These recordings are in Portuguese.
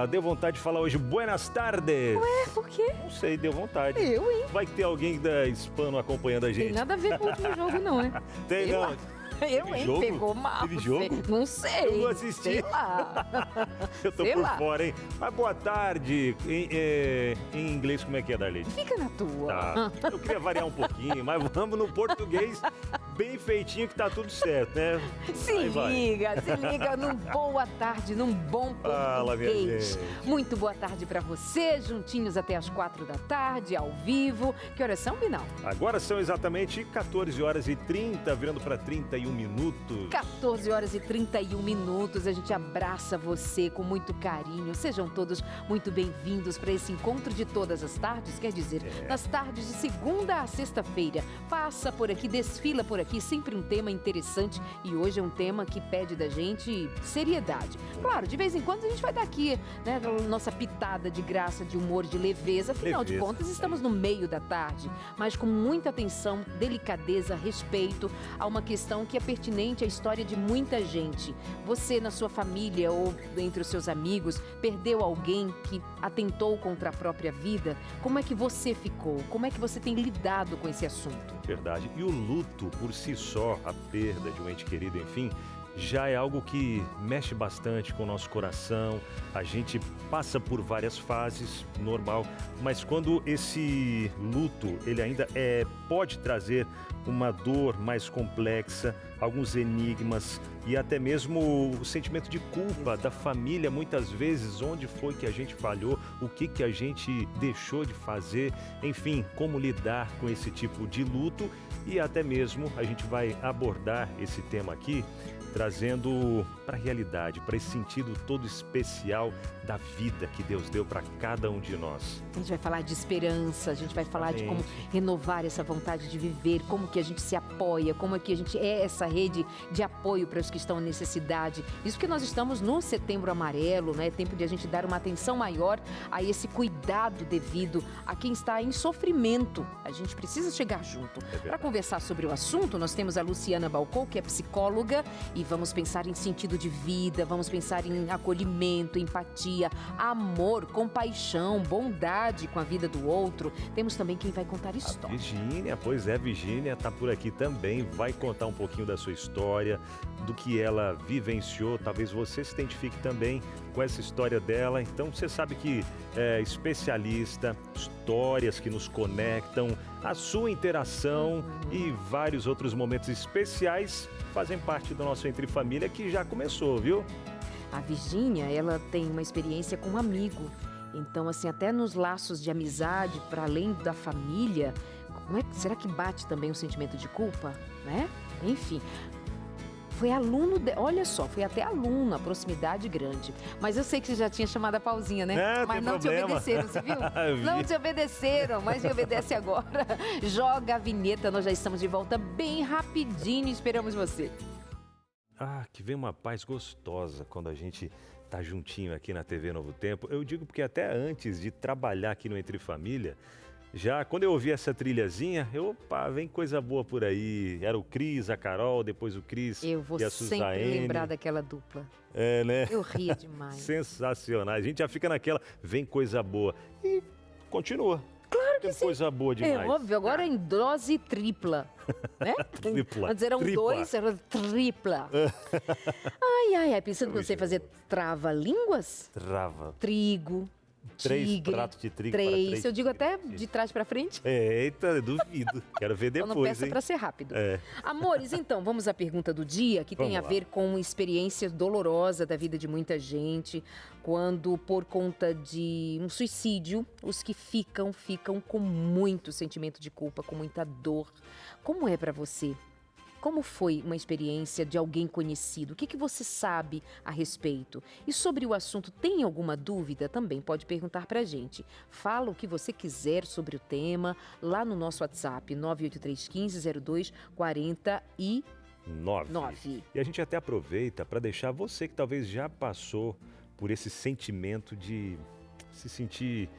deu vontade de falar hoje buenas tardes. Ué, por quê? Não sei, deu vontade. Eu, hein? Vai que tem alguém da Hispano acompanhando a gente. Tem nada a ver com o último jogo, não, é? Tem Sei não. lá. Eu, Teve hein? jogo? Pegou mal. Teve jogo? Não sei. Eu vou assistir. Sei lá. Eu tô Sei por lá. fora, hein? Mas boa tarde. Em inglês, como é que é, Darlene? Fica na tua. Tá. Eu queria variar um pouquinho, mas vamos no português bem feitinho que tá tudo certo, né? Se Aí vai. liga num boa tarde, num bom Fala, minha português. gente. Muito boa tarde pra você, juntinhos até as 4 da tarde, ao vivo. Que horas são, Binal? Agora são exatamente 14 horas e 30, virando para 31 minutos. 14 horas e 31 minutos. A gente abraça você com muito carinho. Sejam todos muito bem-vindos para esse encontro de todas as tardes, quer dizer, nas tardes de segunda a sexta-feira. Passa por aqui, desfila por aqui, sempre um tema interessante e hoje é um tema que pede da gente seriedade. Claro, de vez em quando a gente vai dar aqui, né, nossa pitada de graça, de humor, de leveza. Afinal de contas, estamos no meio da tarde, mas com muita atenção, delicadeza, respeito a uma questão que é pertinente à história de muita gente. Você, na sua família ou entre os seus amigos, perdeu alguém que atentou contra a própria vida? Como é que você ficou? Como é que você tem lidado com esse assunto? Verdade. E o luto, por si só, a perda de um ente querido, enfim, já é algo que mexe bastante com o nosso coração. A gente passa por várias fases, normal, mas quando esse luto, ele ainda pode trazer uma dor mais complexa, alguns enigmas e até mesmo o sentimento de culpa da família, muitas vezes, onde foi que a gente falhou, o que a gente deixou de fazer, enfim, como lidar com esse tipo de luto e até mesmo a gente vai abordar esse tema aqui, trazendo para a realidade, para esse sentido todo especial da vida que Deus deu para cada um de nós. A gente vai falar de esperança, a gente vai falar de como renovar essa vontade de viver, como que a gente se apoia, como é que a gente é essa rede de apoio para os que estão em necessidade. Isso porque nós estamos no Setembro Amarelo, né? É tempo de a gente dar uma atenção maior a esse cuidado devido a quem está em sofrimento. A gente precisa chegar junto. Para conversar sobre o assunto, nós temos a Luciana Balcou, que é psicóloga, e vamos pensar em sentido de vida, vamos pensar em acolhimento, empatia, amor, compaixão, bondade com a vida do outro. Temos também quem vai contar história. Virgínia, pois é, Virgínia está por aqui também, vai contar um pouquinho da sua história, do que ela vivenciou. Talvez você se identifique também com essa história dela. Então você sabe que é especialista, histórias que nos conectam, a sua interação e vários outros momentos especiais fazem parte do nosso Entre Família, que já começou, viu? A Virgínia, ela tem uma experiência com um amigo. Então, assim, até nos laços de amizade, para além da família, será que bate também o sentimento de culpa, né? Enfim, foi aluno, olha só, foi até aluno, a proximidade grande. Mas eu sei que você já tinha chamado a pausinha, né? Mas não te obedeceram, você viu? Não te obedeceram, mas me obedece agora. Joga a vinheta, nós já estamos de volta bem rapidinho, esperamos você. Ah, que vem uma paz gostosa quando a gente tá juntinho aqui na TV Novo Tempo. Eu digo porque até antes de trabalhar aqui no Entre Família, já quando eu ouvi essa trilhazinha, opa, vem coisa boa por aí. Era o Cris, a Carol, depois o Cris e a Suzaine. Eu vou sempre lembrar daquela dupla. É, né? Eu ria demais. Sensacional. A gente já fica naquela, vem coisa boa. E continua. Claro que tem sim. Coisa boa demais. É óbvio, agora em dose tripla, né? Tripla. Antes eram tripla. 2, era tripla. Ai, pensando que você fazer trava-línguas? Trava. Trigo. 3 tigre, pratos de trigo 3. para 3. Eu digo até de trás para frente. Eita, duvido. Quero ver depois, então não peça hein? para ser rápido. É. Amores, então, vamos à pergunta do dia, que tem a ver com experiência dolorosa da vida de muita gente, quando por conta de um suicídio, os que ficam com muito sentimento de culpa, com muita dor. Como é para você? Como foi uma experiência de alguém conhecido? O que você sabe a respeito? E sobre o assunto, tem alguma dúvida? Também pode perguntar pra gente. Fala o que você quiser sobre o tema lá no nosso WhatsApp, 983150249. E a gente até aproveita para deixar você que talvez já passou por esse sentimento de se sentir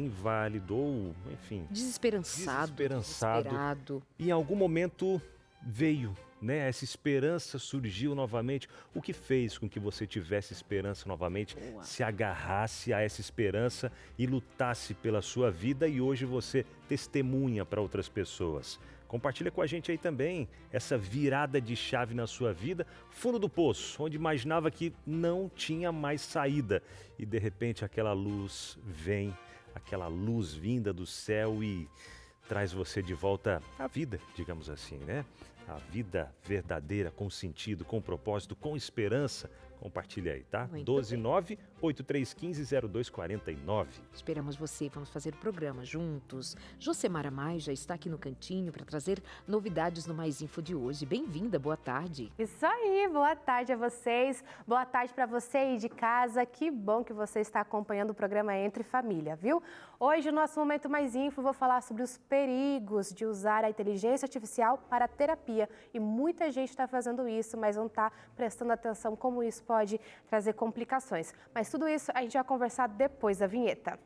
inválido ou, enfim... Desesperançado. E em algum momento... veio né? Essa esperança surgiu novamente. O que fez com que você tivesse esperança novamente, Boa. se agarrasse a essa esperança e lutasse pela sua vida e hoje você testemunha para outras pessoas? Compartilha com a gente aí também essa virada de chave na sua vida, fundo do poço, onde imaginava que não tinha mais saída e de repente aquela luz vem, aquela luz vinda do céu e traz você de volta à vida, digamos assim, né? A vida verdadeira, com sentido, com propósito, com esperança. Compartilha aí, tá? Muito 129-8315-0249. Esperamos você, vamos fazer o programa juntos. Josemara Mai já está aqui no cantinho para trazer novidades no Mais Info de hoje. Bem-vinda, boa tarde. Isso aí, boa tarde a vocês, boa tarde para você aí de casa, que bom que você está acompanhando o programa Entre Família, viu? Hoje, no nosso Momento Mais Info, eu vou falar sobre os perigos de usar a inteligência artificial para terapia. E muita gente está fazendo isso, mas não está prestando atenção como isso pode trazer complicações. Mas tudo isso a gente vai conversar depois da vinheta.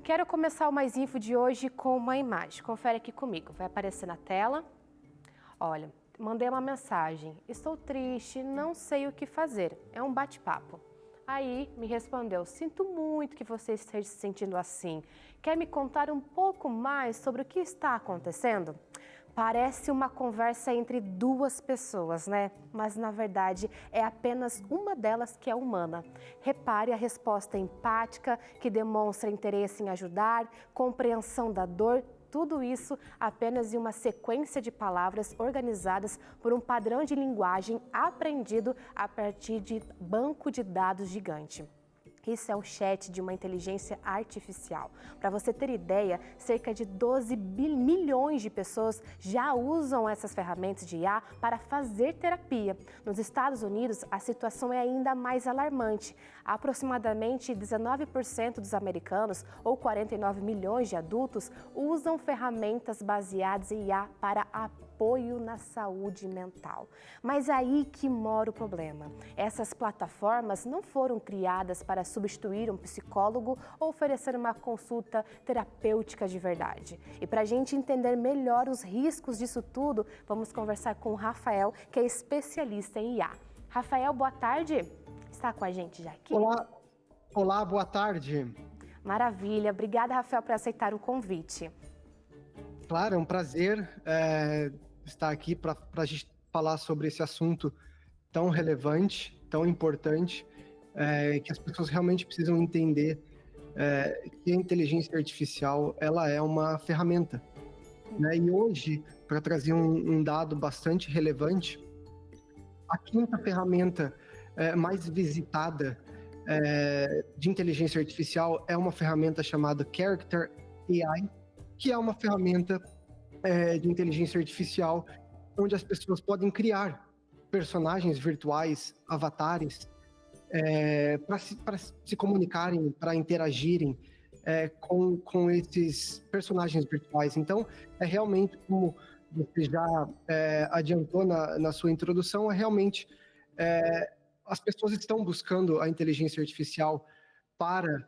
Quero começar o Mais Info de hoje com uma imagem. Confere aqui comigo, vai aparecer na tela. Olha, mandei uma mensagem. Estou triste, não sei o que fazer. É um bate-papo. Aí me respondeu, sinto muito que você esteja se sentindo assim. Quer me contar um pouco mais sobre o que está acontecendo? Parece uma conversa entre duas pessoas, né? Mas, na verdade, é apenas uma delas que é humana. Repare a resposta empática, que demonstra interesse em ajudar, compreensão da dor, tudo isso apenas em uma sequência de palavras organizadas por um padrão de linguagem aprendido a partir de banco de dados gigante. Isso é um chat de uma inteligência artificial. Para você ter ideia, cerca de 12 milhões de pessoas já usam essas ferramentas de IA para fazer terapia. Nos Estados Unidos, a situação é ainda mais alarmante. Aproximadamente 19% dos americanos, ou 49 milhões de adultos, usam ferramentas baseadas em IA para apoio na saúde mental. Mas aí que mora o problema. Essas plataformas não foram criadas para substituir um psicólogo ou oferecer uma consulta terapêutica de verdade. E para a gente entender melhor os riscos disso tudo, vamos conversar com o Rafael, que é especialista em IA. Rafael, boa tarde. Está com a gente já aqui? Olá, boa tarde. Maravilha. Obrigada, Rafael, por aceitar o convite. Claro, é um prazer estar aqui para a gente falar sobre esse assunto tão relevante, tão importante, que as pessoas realmente precisam entender que a inteligência artificial ela é uma ferramenta. Né? E hoje, para trazer um dado bastante relevante, a quinta ferramenta mais visitada de inteligência artificial é uma ferramenta chamada Character AI, que é uma ferramenta de inteligência artificial onde as pessoas podem criar personagens virtuais, avatares, para se comunicarem, para interagirem com esses personagens virtuais. Então, é realmente, como você já adiantou na sua introdução, as pessoas estão buscando a inteligência artificial para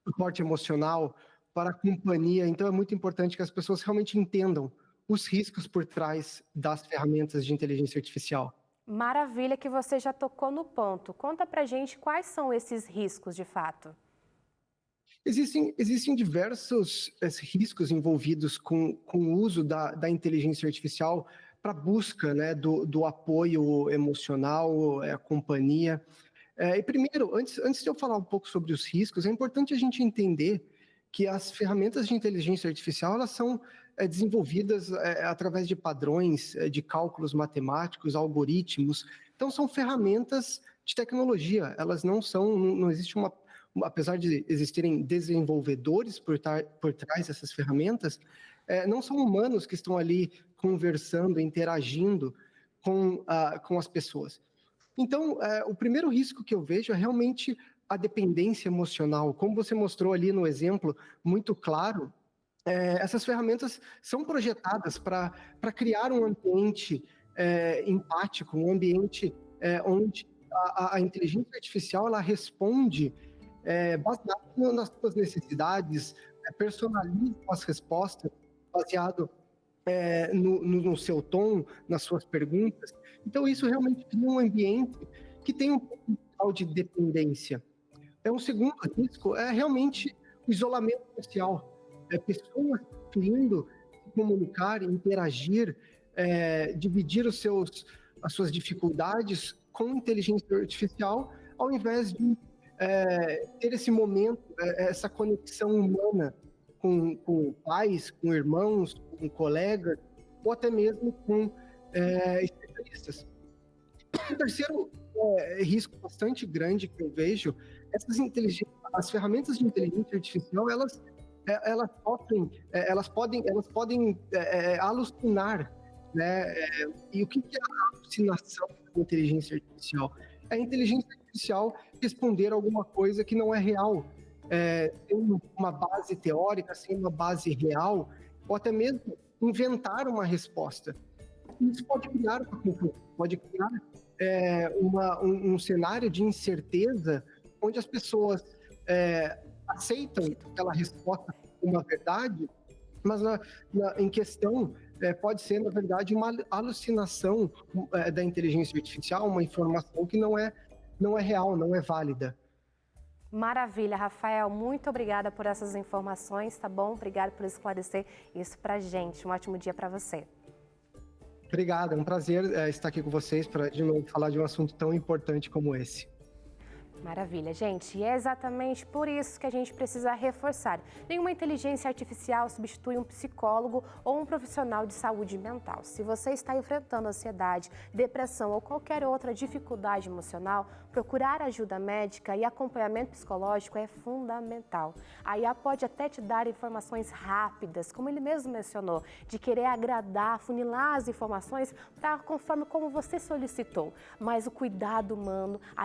suporte emocional, para a companhia. Então, é muito importante que as pessoas realmente entendam os riscos por trás das ferramentas de inteligência artificial. Maravilha que você já tocou no ponto. Conta pra gente quais são esses riscos, de fato. Existem diversos riscos envolvidos com o uso da inteligência artificial para a busca, né, do apoio emocional, a companhia. E primeiro, antes de eu falar um pouco sobre os riscos, é importante a gente entender que as ferramentas de inteligência artificial elas são desenvolvidas através de padrões, de cálculos matemáticos, algoritmos. Então, são ferramentas de tecnologia. Elas não existe apesar de existirem desenvolvedores por trás dessas ferramentas, não são humanos que estão ali conversando, interagindo com as pessoas. Então, o primeiro risco que eu vejo é realmente a dependência emocional. Como você mostrou ali no exemplo muito claro, essas ferramentas são projetadas para criar um ambiente empático, um ambiente onde a inteligência artificial ela responde baseado nas suas necessidades, personaliza as respostas baseado no seu tom, nas suas perguntas. Então, isso realmente cria um ambiente que tem um potencial de dependência. Um segundo risco é realmente o isolamento social. Pessoas querendo se comunicar, interagir, dividir as suas dificuldades com inteligência artificial, ao invés de ter esse momento, essa conexão humana com pais, com irmãos, com colegas, ou até mesmo com especialistas. O terceiro risco bastante grande que eu vejo, as ferramentas de inteligência artificial, elas sofrem, elas podem alucinar, né? E o que é a alucinação da inteligência artificial? É a inteligência artificial responder alguma coisa que não é real, sem uma base teórica, sem uma base real, ou até mesmo inventar uma resposta. Isso pode criar uma confusão, pode criar um cenário de incerteza, onde as pessoas aceitam aquela resposta como uma verdade, mas em questão pode ser, na verdade, uma alucinação da inteligência artificial, uma informação que não é real, não é válida. Maravilha, Rafael, muito obrigada por essas informações, tá bom? Obrigada por esclarecer isso pra gente. Um ótimo dia para você. Obrigado, é um prazer estar aqui com vocês para de novo falar de um assunto tão importante como esse. Maravilha, gente. E é exatamente por isso que a gente precisa reforçar. Nenhuma inteligência artificial substitui um psicólogo ou um profissional de saúde mental. Se você está enfrentando ansiedade, depressão ou qualquer outra dificuldade emocional, procurar ajuda médica e acompanhamento psicológico é fundamental. A IA pode até te dar informações rápidas, como ele mesmo mencionou, de querer agradar, funilar as informações conforme como você solicitou. Mas o cuidado humano, a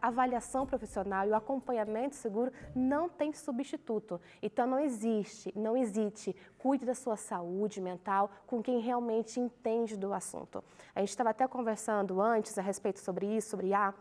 avaliação profissional e o acompanhamento seguro não tem substituto. Então não hesite, cuide da sua saúde mental com quem realmente entende do assunto. A gente estava até conversando antes a respeito sobre isso, sobre IA.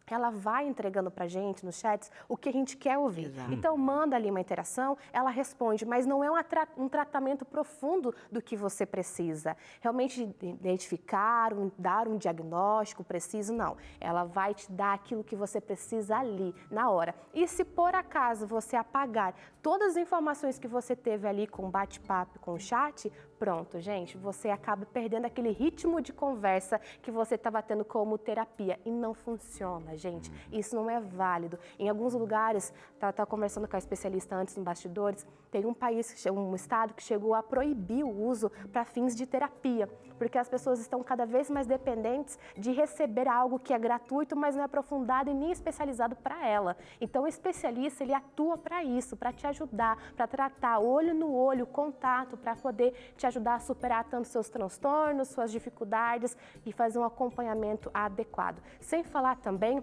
Ela vai entregando pra gente nos chats o que a gente quer ouvir. Exato. Então, manda ali uma interação, ela responde, mas não é um tratamento profundo do que você precisa. Realmente identificar, dar um diagnóstico preciso, não. Ela vai te dar aquilo que você precisa ali, na hora. E se por acaso você apagar todas as informações que você teve ali com o bate-papo, com o chat, pronto, gente, você acaba perdendo aquele ritmo de conversa que você estava tendo como terapia e não funciona, gente. Isso não é válido. Em alguns lugares, estava conversando com a especialista antes, nos bastidores, tem um estado que chegou a proibir o uso para fins de terapia, porque as pessoas estão cada vez mais dependentes de receber algo que é gratuito, mas não é aprofundado e nem especializado para ela. Então, o especialista, ele atua para isso, para te ajudar, para tratar olho no olho, contato, para poder te ajudar a superar tanto seus transtornos, suas dificuldades e fazer um acompanhamento adequado. Sem falar também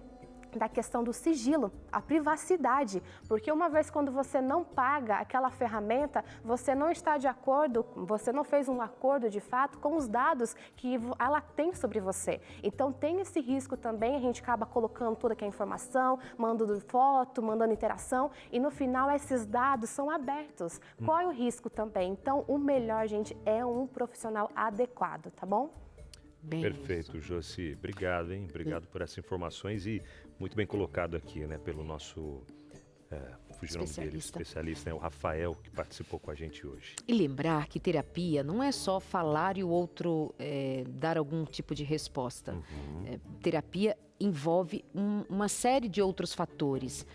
da questão do sigilo, a privacidade, porque uma vez quando você não paga aquela ferramenta, você não está de acordo, você não fez um acordo de fato com os dados que ela tem sobre você. Então tem esse risco também, a gente acaba colocando toda aquela informação, mandando foto, mandando interação e no final esses dados são abertos. Qual é o risco também? Então o melhor, gente, é um profissional adequado, tá bom? Bem perfeito, Josi. Obrigado, hein? Obrigado por essas informações e muito bem colocado aqui, né, pelo nosso fugiu o nome dele, especialista, né, o Rafael, que participou com a gente hoje. E lembrar que terapia não é só falar e o outro dar algum tipo de resposta. Terapia envolve uma série de outros fatores.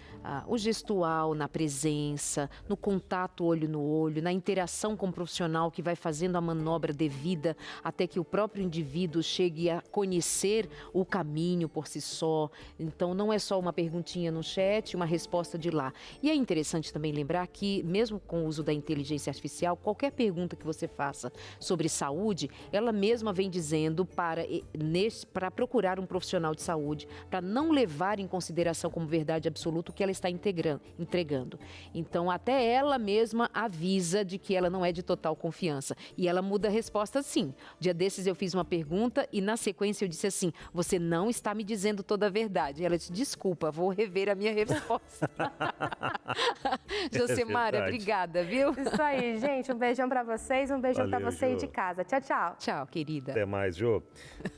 O gestual, na presença, no contato olho no olho, na interação com o profissional que vai fazendo a manobra devida até que o próprio indivíduo chegue a conhecer o caminho por si só. Então, não é só uma perguntinha no chat, uma resposta de lá. E é interessante também lembrar que, mesmo com o uso da inteligência artificial, qualquer pergunta que você faça sobre saúde, ela mesma vem dizendo para procurar um profissional de saúde saúde, para não levar em consideração como verdade absoluta o que ela está entregando. Então, até ela mesma avisa de que ela não é de total confiança. E ela muda a resposta assim. Dia desses eu fiz uma pergunta e na sequência eu disse assim, você não está me dizendo toda a verdade. E ela disse, desculpa, vou rever a minha resposta. Josemara, obrigada, viu? Isso aí, gente. Um beijão pra vocês, um beijão pra você aí de casa. Tchau, tchau. Tchau, querida. Até mais, Jô.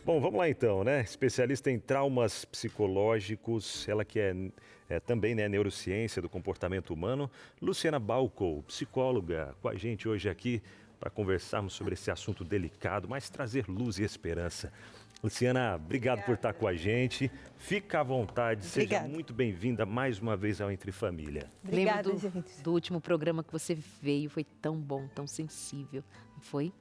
Bom, vamos lá então, né? Especialista em traumas psicológicos, ela que é também, né, neurociência do comportamento humano, Luciana Balco, psicóloga, com a gente hoje aqui para conversarmos sobre esse assunto delicado, mas trazer luz e esperança. Luciana, obrigado por estar com a gente. Fica à vontade, seja muito bem-vinda mais uma vez ao Entre Família. Lembro do último programa que você veio, foi tão bom, tão sensível, não foi?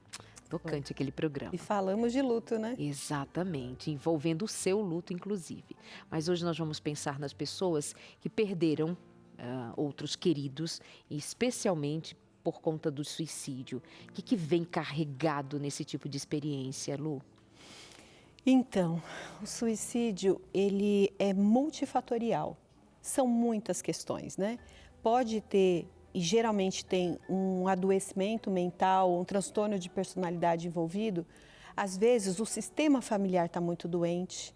Tocante aquele programa. E falamos de luto, né? Exatamente, envolvendo o seu luto, inclusive. Mas hoje nós vamos pensar nas pessoas que perderam outros queridos, e especialmente por conta do suicídio. O que vem carregado nesse tipo de experiência, Lu? Então, o suicídio, ele é multifatorial. São muitas questões, né? Pode ter, e geralmente tem, um adoecimento mental, um transtorno de personalidade envolvido. Às vezes, o sistema familiar está muito doente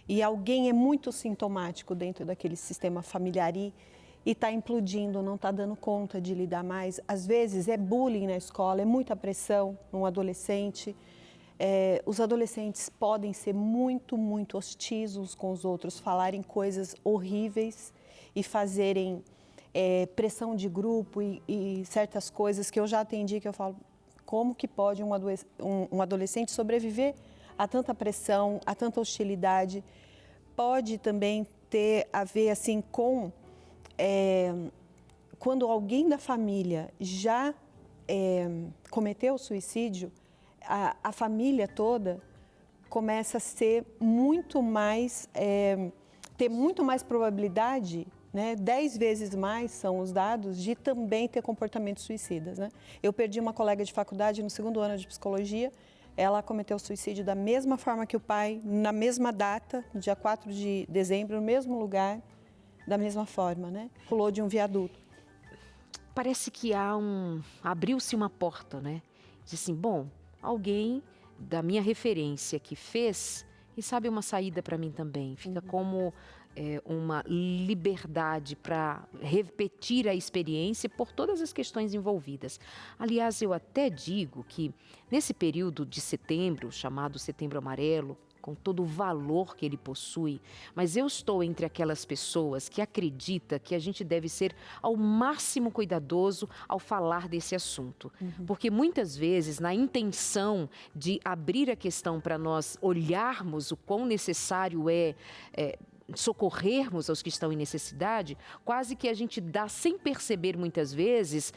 e alguém é muito sintomático dentro daquele sistema familiar e está implodindo, não está dando conta de lidar mais. Às vezes, é bullying na escola, é muita pressão num adolescente. Os adolescentes podem ser muito, muito hostis uns com os outros, falarem coisas horríveis e fazerem pressão de grupo e certas coisas que eu já atendi, que eu falo, como que pode um adolescente sobreviver a tanta pressão, a tanta hostilidade? Pode também ter a ver assim, com quando alguém da família já cometeu suicídio, a família toda começa a ser muito mais, ter muito mais probabilidade, né? 10 vezes mais são os dados de também ter comportamentos suicidas, né? Eu perdi uma colega de faculdade no 2º ano de psicologia, ela cometeu suicídio da mesma forma que o pai, na mesma data, no dia 4 de dezembro, no mesmo lugar, da mesma forma, né? Pulou de um viaduto. Parece que abriu-se uma porta, né? Diz assim, bom, alguém da minha referência que fez, e sabe, uma saída para mim também. Fica como uma liberdade para repetir a experiência por todas as questões envolvidas. Aliás, eu até digo que nesse período de setembro, chamado Setembro Amarelo, com todo o valor que ele possui, mas eu estou entre aquelas pessoas que acreditam que a gente deve ser ao máximo cuidadoso ao falar desse assunto. Porque muitas vezes, na intenção de abrir a questão para nós olharmos o quão necessário socorrermos aos que estão em necessidade, quase que a gente dá, sem perceber muitas vezes,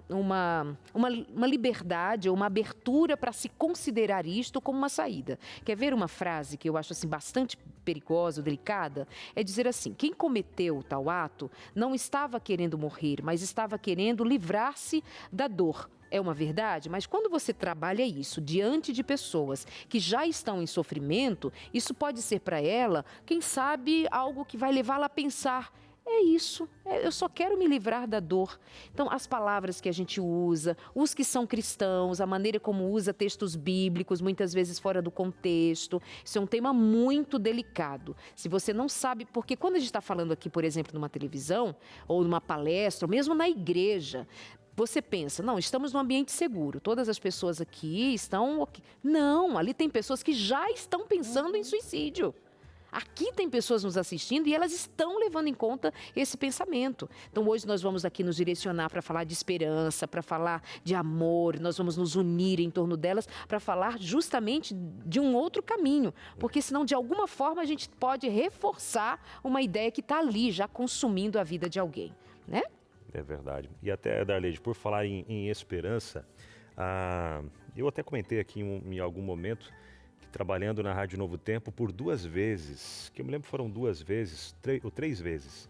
uma liberdade ou uma abertura para se considerar isto como uma saída. Quer ver uma frase que eu acho assim, bastante perigosa, delicada? É dizer assim, quem cometeu tal ato não estava querendo morrer, mas estava querendo livrar-se da dor. É uma verdade, mas quando você trabalha isso diante de pessoas que já estão em sofrimento, isso pode ser para ela, quem sabe, algo que vai levá-la a pensar, é isso, eu só quero me livrar da dor. Então, as palavras que a gente usa, os que são cristãos, a maneira como usa textos bíblicos, muitas vezes fora do contexto, isso é um tema muito delicado. Se você não sabe, porque quando a gente está falando aqui, por exemplo, numa televisão, ou numa palestra, ou mesmo na igreja, você pensa, não, estamos num ambiente seguro, todas as pessoas aqui estão... Não, ali tem pessoas que já estão pensando em suicídio. Aqui tem pessoas nos assistindo e elas estão levando em conta esse pensamento. Então, hoje nós vamos aqui nos direcionar para falar de esperança, para falar de amor, nós vamos nos unir em torno delas para falar justamente de um outro caminho. Porque senão, de alguma forma, a gente pode reforçar uma ideia que está ali já consumindo a vida de alguém, né? É verdade. E até, Darleide, por falar em esperança, eu até comentei aqui em algum momento que trabalhando na Rádio Novo Tempo por 2 vezes, que eu me lembro foram 2 vezes, ou 3 vezes,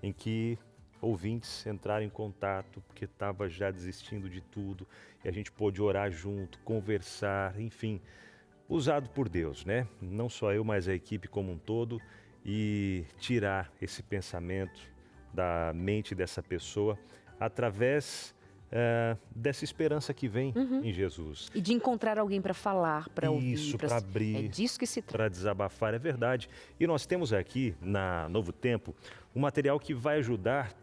em que ouvintes entraram em contato porque estava já desistindo de tudo e a gente pôde orar junto, conversar, enfim. usado por Deus, né? Não só eu, mas a equipe como um todo, e tirar esse pensamento da mente dessa pessoa através dessa esperança que vem em Jesus. E de encontrar alguém para falar, para ouvir. Isso, para abrir. É disso que se trata. Para desabafar, é verdade. E nós temos aqui, na Novo Tempo, um material que vai ajudar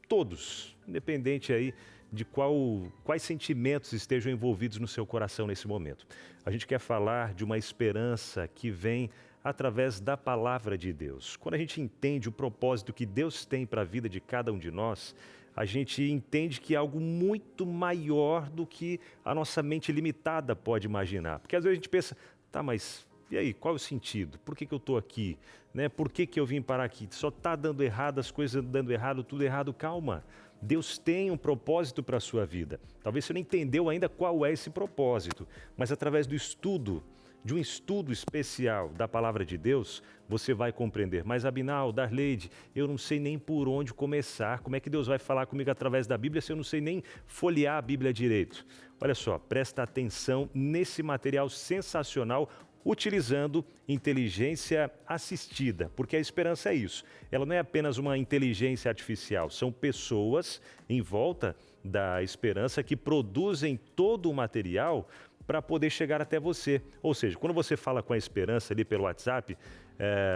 todos, independente aí de quais sentimentos estejam envolvidos no seu coração nesse momento. A gente quer falar de uma esperança que vem através da palavra de Deus. Quando a gente entende o propósito que Deus tem para a vida de cada um de nós, a gente entende que é algo muito maior do que a nossa mente limitada pode imaginar. Porque às vezes a gente pensa, tá, mas e aí, qual é o sentido? Por que eu estou aqui? Né? Por que eu vim parar aqui? Só está dando errado, as coisas dando errado, tudo errado. Calma, Deus tem um propósito para a sua vida. Talvez você não entendeu ainda qual é esse propósito, mas através do estudo, de um estudo especial da palavra de Deus, você vai compreender. Mas Abinal, Darleide, eu não sei nem por onde começar. Como é que Deus vai falar comigo através da Bíblia se eu não sei nem folhear a Bíblia direito? Olha só, presta atenção nesse material sensacional utilizando inteligência assistida, porque a esperança é isso. Ela não é apenas uma inteligência artificial, são pessoas em volta da esperança que produzem todo o material para poder chegar até você. Ou seja, quando você fala com a esperança ali pelo WhatsApp,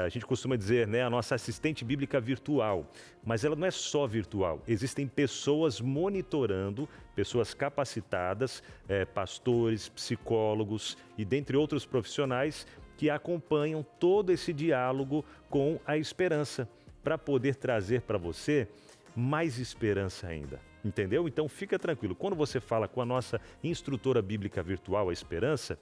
a gente costuma dizer, né, a nossa assistente bíblica virtual, mas ela não é só virtual, existem pessoas monitorando, pessoas capacitadas, pastores, psicólogos e dentre outros profissionais que acompanham todo esse diálogo com a esperança, para poder trazer para você mais esperança ainda. Entendeu? Então fica tranquilo, quando você fala com a nossa instrutora bíblica virtual, a Esperança,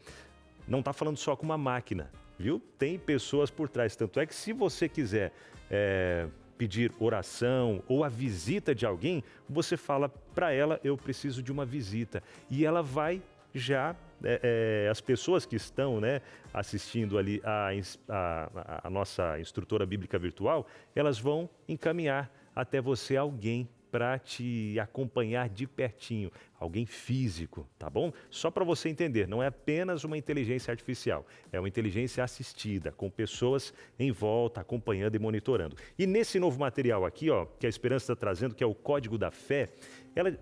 não está falando só com uma máquina, viu? Tem pessoas por trás, tanto é que se você quiser pedir oração ou a visita de alguém, você fala para ela, eu preciso de uma visita, e ela vai já, as pessoas que estão, né, assistindo ali a nossa instrutora bíblica virtual, elas vão encaminhar até você alguém para te acompanhar de pertinho, alguém físico, tá bom? Só para você entender, não é apenas uma inteligência artificial, é uma inteligência assistida, com pessoas em volta, acompanhando e monitorando. E nesse novo material aqui, ó, que a Esperança está trazendo, que é o Código da Fé,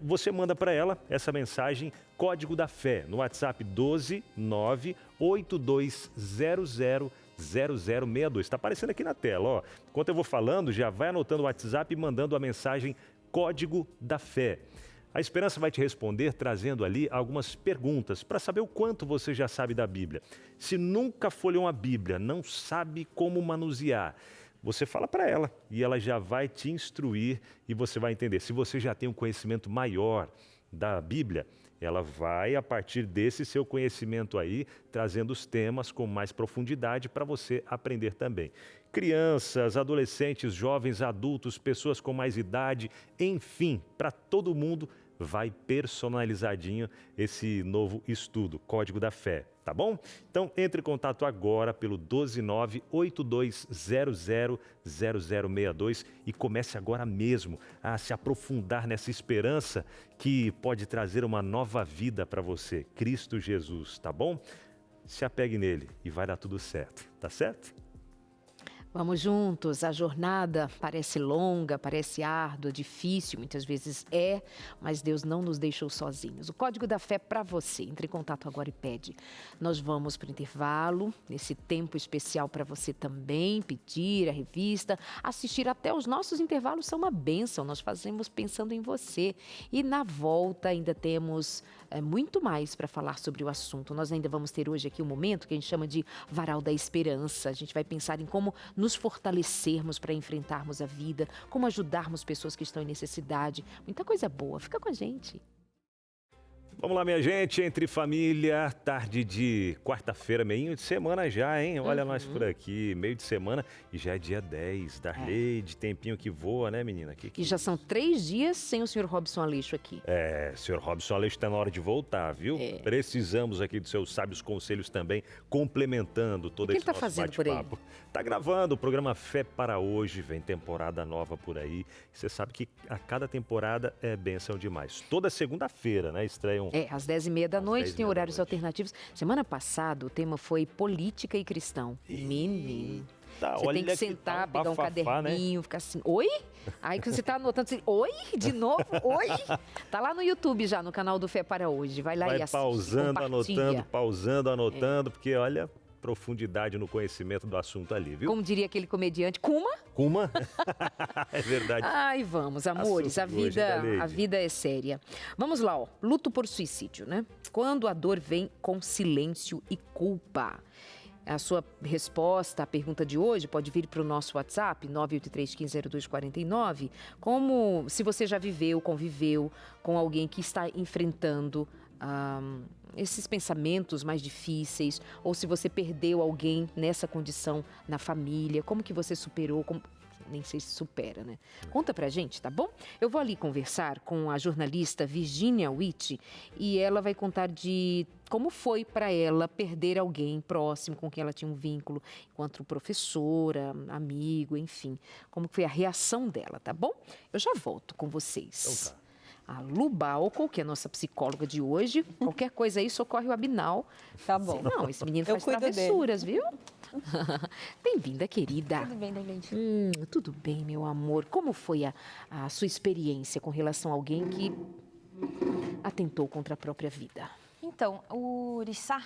você manda para ela essa mensagem, Código da Fé, no WhatsApp 12982000062. Está aparecendo aqui na tela, ó. Enquanto eu vou falando, já vai anotando o WhatsApp e mandando a mensagem Código da Fé. A Esperança vai te responder trazendo ali algumas perguntas para saber o quanto você já sabe da Bíblia. Se nunca folheou uma Bíblia, não sabe como manusear, você fala para ela e ela já vai te instruir e você vai entender. Se você já tem um conhecimento maior da Bíblia, ela vai, a partir desse seu conhecimento aí, trazendo os temas com mais profundidade para você aprender também. Crianças, adolescentes, jovens, adultos, pessoas com mais idade, enfim, para todo mundo vai personalizadinho esse novo estudo, Código da Fé, tá bom? Então, entre em contato agora pelo 12982000062 e comece agora mesmo a se aprofundar nessa esperança que pode trazer uma nova vida para você, Cristo Jesus, tá bom? Se apegue nele e vai dar tudo certo, tá certo? Vamos juntos, a jornada parece longa, parece árdua, difícil, muitas vezes mas Deus não nos deixou sozinhos. O Código da Fé para você, entre em contato agora e pede. Nós vamos para o intervalo, nesse tempo especial para você também, pedir a revista, assistir até os nossos intervalos são uma bênção, nós fazemos pensando em você. E na volta ainda temos muito mais para falar sobre o assunto. Nós ainda vamos ter hoje aqui um momento que a gente chama de Varal da Esperança. A gente vai pensar em como nos fortalecermos para enfrentarmos a vida, como ajudarmos pessoas que estão em necessidade. Muita coisa boa. Fica com a gente. Vamos lá, minha gente, entre família, tarde de quarta-feira, meio de semana já, hein? Olha nós por aqui, meio de semana e já é dia 10, Darleide, tempinho que voa, né, menina? E já são 3 dias sem o Sr. Robson Aleixo aqui. Sr. Robson Aleixo está na hora de voltar, viu? Precisamos aqui dos seus sábios conselhos também, complementando todo esse nosso bate-papo. O que ele está fazendo por aí? Está gravando o programa Fé para Hoje, vem temporada nova por aí. Você sabe que a cada temporada é bênção demais. Toda segunda-feira, né, estreiam Às 10h30 da noite, 10h30 tem da horários noite. alternativos. Semana passada, o tema foi política e cristão. Menino. Tá, Você olha tem que sentar, tá pegar um bafafá, né? caderninho, ficar assim, oi? Aí que você tá anotando assim, oi? De novo? Oi? Tá lá no YouTube já, no canal do Fé para Hoje. Vai lá e Vai assiste, pausando, compartilha. anotando, pausando, anotando, porque olha, profundidade no conhecimento do assunto ali, viu? Como diria aquele comediante, Kuma? Kuma? É verdade. Ai, vamos, amores, Assunto de hoje, Galeide. a vida é séria. Vamos lá, ó. Luto por suicídio, né? Quando a dor vem com silêncio e culpa. A sua resposta à pergunta de hoje pode vir para o nosso WhatsApp, 983-150249, como se você já viveu, conviveu com alguém que está enfrentando esses pensamentos mais difíceis, ou se você perdeu alguém nessa condição na família, como que você superou, nem sei se supera, né? Conta pra gente, tá bom? Eu vou ali conversar com a jornalista Virginia Witt e ela vai contar de como foi para ela perder alguém próximo com quem ela tinha um vínculo, enquanto professora, amigo, enfim. Como foi a reação dela, tá bom? Eu já volto com vocês. Então tá. A Lu Balco, que é a nossa psicóloga de hoje. Qualquer coisa aí, socorre o Abinal. Tá bom. Não, esse menino Eu faz cuido travessuras, viu? Bem-vinda, querida. Tudo bem, David? Tudo bem, meu amor. Como foi a sua experiência com relação a alguém que atentou contra a própria vida? Então, o Urissá,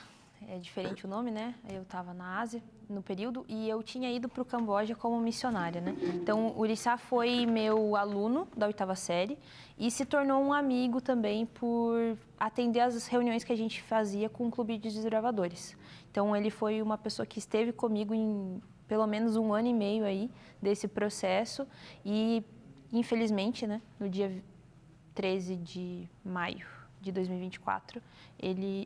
é diferente o nome, né? Eu estava na Ásia no período e eu tinha ido para o Camboja como missionária, né? Então, o Urissá foi meu aluno da 8ª série e se tornou um amigo também por atender as reuniões que a gente fazia com o Clube de Desbravadores. Então, ele foi uma pessoa que esteve comigo em pelo menos 1 ano e meio aí desse processo e, infelizmente, né, no dia 13 de maio de 2024,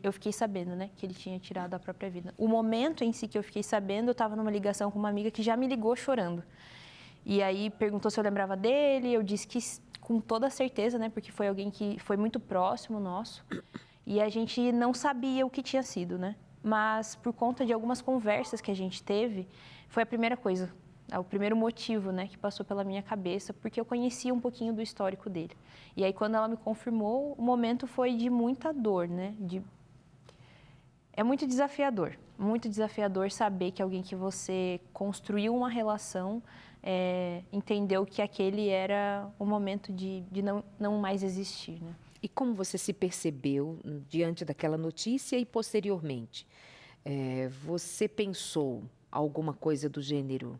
eu fiquei sabendo, né, que ele tinha tirado a própria vida. O momento em si que eu fiquei sabendo, eu estava numa ligação com uma amiga que já me ligou chorando. E aí perguntou se eu lembrava dele, eu disse que com toda certeza, né, porque foi alguém que foi muito próximo nosso. E a gente não sabia o que tinha sido, né? Mas por conta de algumas conversas que a gente teve, foi a primeira coisa, o primeiro motivo, né, que passou pela minha cabeça, porque eu conhecia um pouquinho do histórico dele. E aí, quando ela me confirmou, o momento foi de muita dor, né? É muito desafiador saber que alguém que você construiu uma relação entendeu que aquele era o momento de não mais existir, né? E como você se percebeu diante daquela notícia e posteriormente? Você pensou alguma coisa do gênero?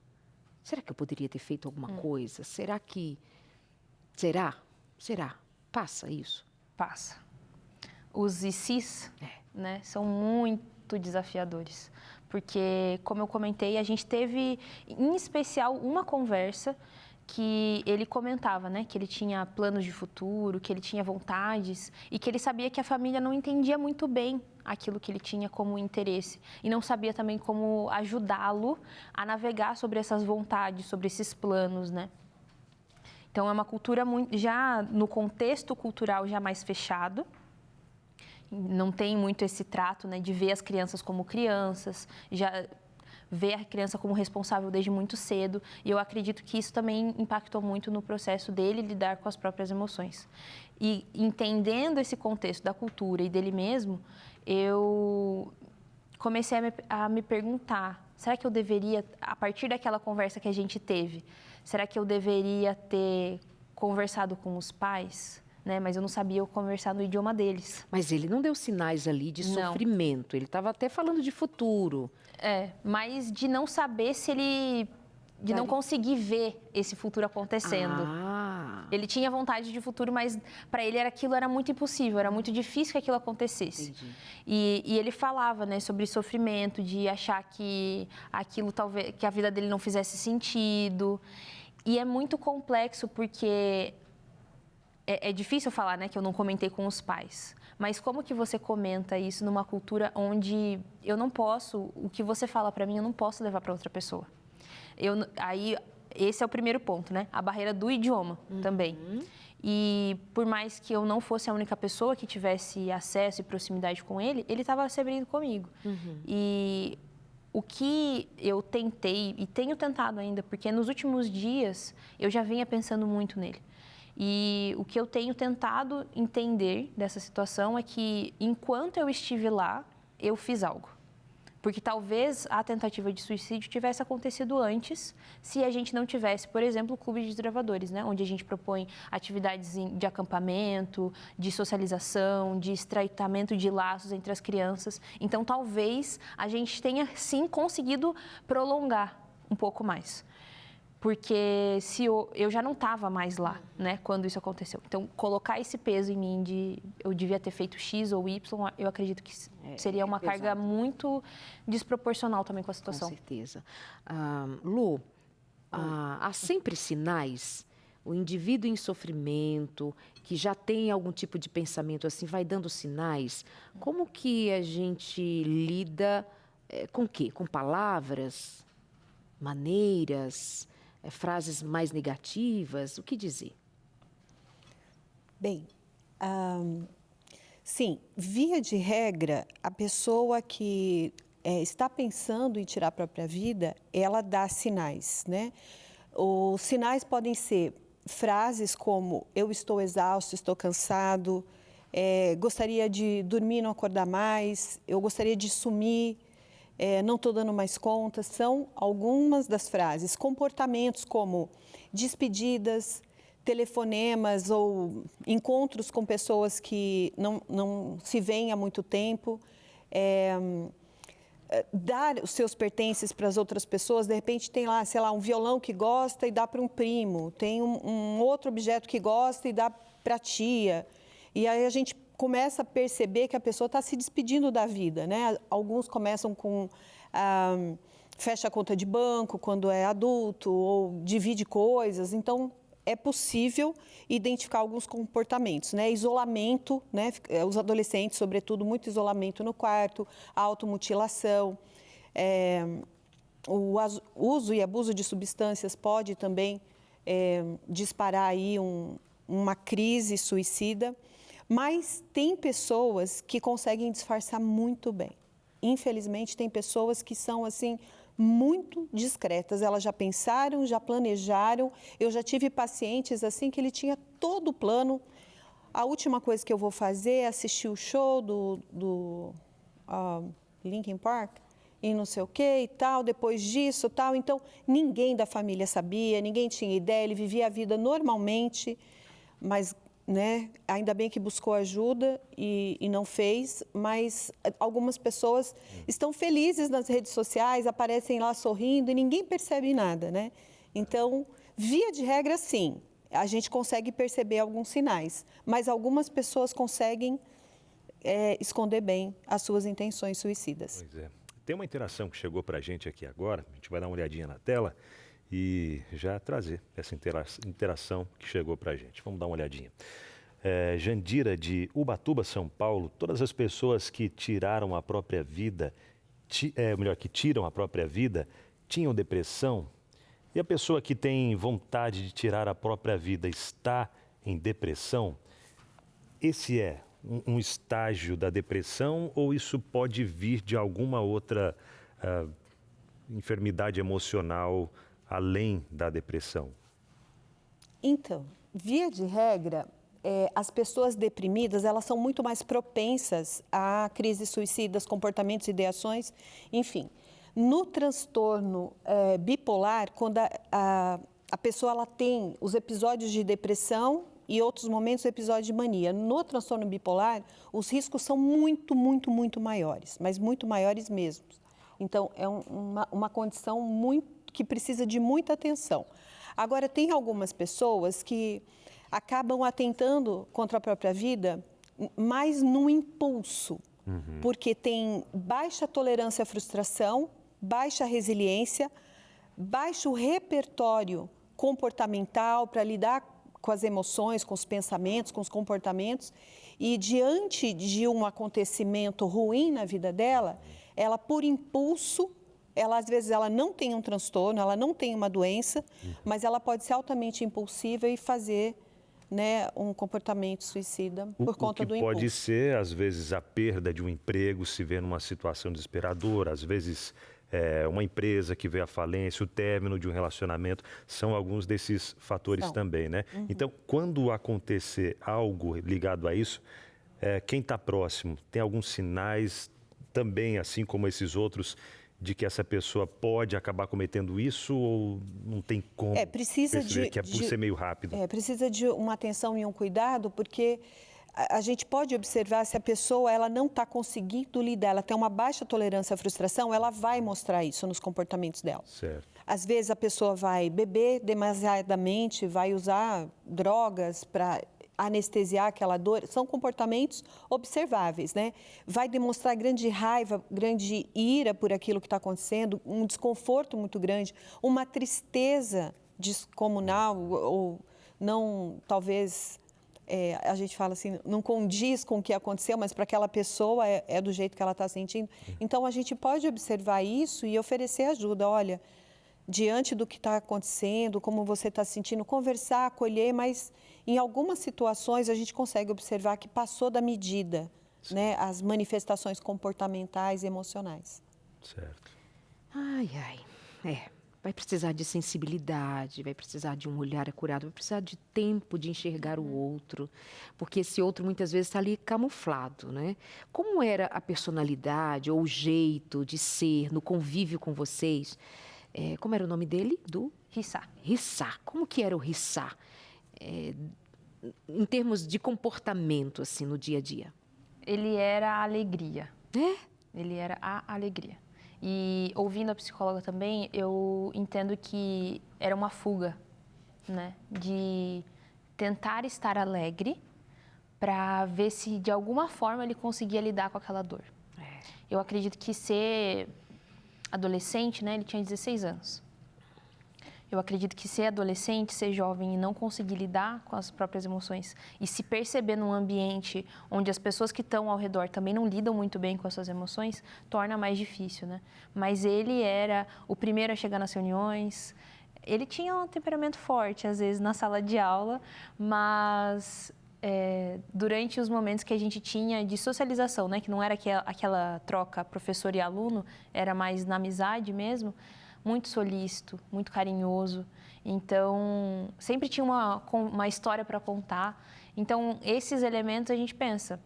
Será que eu poderia ter feito alguma coisa? Será que... Será? Passa isso? Passa. Os ICs, né, são muito desafiadores. Porque, como eu comentei, a gente teve, em especial, uma conversa que ele comentava, né, que ele tinha planos de futuro, que ele tinha vontades e que ele sabia que a família não entendia muito bem aquilo que ele tinha como interesse e não sabia também como ajudá-lo a navegar sobre essas vontades, sobre esses planos, né? Então, é uma cultura já no contexto cultural já mais fechado, não tem muito esse trato, né, de ver as crianças como crianças, já ver a criança como responsável desde muito cedo. E eu acredito que isso também impactou muito no processo dele lidar com as próprias emoções. E entendendo esse contexto da cultura e dele mesmo, eu comecei a me perguntar, será que eu deveria, a partir daquela conversa que a gente teve, será que eu deveria ter conversado com os pais? Né? Mas eu não sabia conversar no idioma deles. Mas ele não deu sinais ali de sofrimento, ele estava até falando de futuro. Mas de não saber se ele... de não conseguir ver esse futuro acontecendo. Ele tinha vontade de futuro, mas para ele aquilo era muito impossível, era muito difícil que aquilo acontecesse. E ele falava, né, sobre sofrimento, de achar que aquilo talvez, que a vida dele não fizesse sentido. E é muito complexo porque é difícil falar, né, que eu não comentei com os pais. Mas como que você comenta isso numa cultura onde eu não posso, o que você fala para mim, eu não posso levar para outra pessoa? Aí, esse é o primeiro ponto, né? A barreira do idioma também. E por mais que eu não fosse a única pessoa que tivesse acesso e proximidade com ele, ele estava se abrindo comigo. E o que eu tentei, e tenho tentado ainda, porque nos últimos dias eu já vinha pensando muito nele. E o que eu tenho tentado entender dessa situação é que, enquanto eu estive lá, eu fiz algo. Porque talvez a tentativa de suicídio tivesse acontecido antes, se a gente não tivesse, por exemplo, o Clube de Desbravadores, né? Onde a gente propõe atividades de acampamento, de socialização, de estreitamento de laços entre as crianças. Então, talvez a gente tenha, sim, conseguido prolongar um pouco mais. Porque se eu já não estava mais lá, né, quando isso aconteceu. Então, colocar esse peso em mim de eu devia ter feito X ou Y, eu acredito que seria uma carga muito desproporcional também com a situação. Com certeza. Lu, há sempre sinais? O indivíduo em sofrimento, que já tem algum tipo de pensamento assim, vai dando sinais? Como que a gente lida com o quê? Com palavras, maneiras, frases mais negativas? O que dizer? Bem, sim, via de regra, a pessoa que está pensando em tirar a própria vida, ela dá sinais, né? Os sinais podem ser frases como eu estou exausto, estou cansado, gostaria de dormir e não acordar mais, eu gostaria de sumir, não estou dando mais conta. São algumas das frases. Comportamentos como despedidas, telefonemas ou encontros com pessoas que não se veem há muito tempo, dar os seus pertences para as outras pessoas. De repente tem lá, sei lá, um violão que gosta e dá para um primo, tem um outro objeto que gosta e dá para a tia. E aí a gente começa a perceber que a pessoa está se despedindo da vida, né? Alguns começam com fecha a conta de banco quando é adulto ou divide coisas. Então, é possível identificar alguns comportamentos, né? Isolamento, né? Os adolescentes, sobretudo, muito isolamento no quarto, automutilação, o uso e abuso de substâncias pode também disparar aí uma crise suicida, mas tem pessoas que conseguem disfarçar muito bem. Infelizmente, tem pessoas que são assim muito discretas, elas já pensaram, já planejaram. Eu já tive pacientes assim que ele tinha todo o plano. A última coisa que eu vou fazer é assistir o show do Linkin Park e não sei o que e tal, depois disso tal. Então, ninguém da família sabia, ninguém tinha ideia, ele vivia a vida normalmente, mas, né, ainda bem que buscou ajuda e não fez, mas algumas pessoas estão felizes nas redes sociais, aparecem lá sorrindo e ninguém percebe nada, né? Então, via de regra, sim, a gente consegue perceber alguns sinais, mas algumas pessoas conseguem esconder bem as suas intenções suicidas. Pois é. Tem uma interação que chegou para a gente aqui agora, a gente vai dar uma olhadinha na tela e já trazer essa interação que chegou para a gente. Vamos dar uma olhadinha. Jandira, de Ubatuba, São Paulo: todas as pessoas que tiraram a própria vida, que tiram a própria vida, tinham depressão? E a pessoa que tem vontade de tirar a própria vida está em depressão? Esse é um estágio da depressão ou isso pode vir de alguma outra enfermidade emocional além da depressão? Então, via de regra, as pessoas deprimidas, elas são muito mais propensas a crises suicidas, comportamentos, ideações, enfim. No transtorno bipolar, quando a pessoa ela tem os episódios de depressão e outros momentos episódios de mania. No transtorno bipolar, os riscos são muito, muito, muito maiores, mas muito maiores mesmo. Então, é uma condição que precisa de muita atenção. Agora, tem algumas pessoas que acabam atentando contra a própria vida, mas no impulso, porque tem baixa tolerância à frustração, baixa resiliência, baixo repertório comportamental para lidar com as emoções, com os pensamentos, com os comportamentos, e diante de um acontecimento ruim na vida dela, ela, por impulso, às vezes ela não tem um transtorno, ela não tem uma doença, mas ela pode ser altamente impulsiva e fazer, né, um comportamento suicida por conta do impulso. Pode ser, às vezes, a perda de um emprego, se vê numa situação desesperadora, às vezes uma empresa que veio à falência, o término de um relacionamento, são alguns desses fatores também, né? Então, quando acontecer algo ligado a isso, quem está próximo, tem alguns sinais também, assim como esses outros, de que essa pessoa pode acabar cometendo isso ou não tem como perceber que é por ser meio rápido? Precisa de uma atenção e um cuidado, porque a gente pode observar se a pessoa ela não está conseguindo lidar, ela tem uma baixa tolerância à frustração, ela vai mostrar isso nos comportamentos dela. Certo. Às vezes a pessoa vai beber demasiadamente, vai usar drogas para anestesiar aquela dor, são comportamentos observáveis, né? Vai demonstrar grande raiva, grande ira por aquilo que está acontecendo, um desconforto muito grande, uma tristeza descomunal ou não, talvez, a gente fala assim, não condiz com o que aconteceu, mas para aquela pessoa é do jeito que ela está sentindo. Então, a gente pode observar isso e oferecer ajuda. Olha, diante do que está acontecendo, como você está se sentindo, conversar, acolher, mas em algumas situações a gente consegue observar que passou da medida, né, as manifestações comportamentais e emocionais. Certo. Vai precisar de sensibilidade, vai precisar de um olhar acurado, vai precisar de tempo de enxergar o outro, porque esse outro muitas vezes está ali camuflado, né? Como era a personalidade ou o jeito de ser no convívio com vocês? Como era o nome dele? Rissá. Rissá. Como que era o Rissá? Em termos de comportamento, assim, no dia a dia. Ele era a alegria. Ele era a alegria. E ouvindo a psicóloga também, eu entendo que era uma fuga, né? De tentar estar alegre para ver se de alguma forma ele conseguia lidar com aquela dor. Eu acredito que ser adolescente, né? Ele tinha 16 anos. Eu acredito que ser adolescente, ser jovem e não conseguir lidar com as próprias emoções e se perceber num ambiente onde as pessoas que estão ao redor também não lidam muito bem com as suas emoções, torna mais difícil, né? Mas ele era o primeiro a chegar nas reuniões. Ele tinha um temperamento forte, às vezes, na sala de aula, mas durante os momentos que a gente tinha de socialização, né? Que não era aquela troca professor e aluno, era mais na amizade mesmo, muito solícito, muito carinhoso. Então, sempre tinha uma história para contar. Então, esses elementos a gente pensa,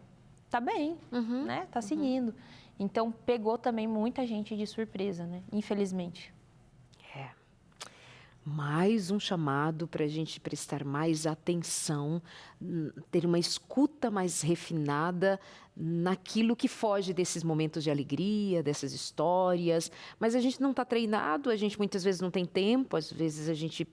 tá bem, né? Tá seguindo. Então, pegou também muita gente de surpresa, né? Infelizmente. Mais um chamado para a gente prestar mais atenção, ter uma escuta mais refinada naquilo que foge desses momentos de alegria, dessas histórias. Mas a gente não está treinado, a gente muitas vezes não tem tempo, às vezes a gente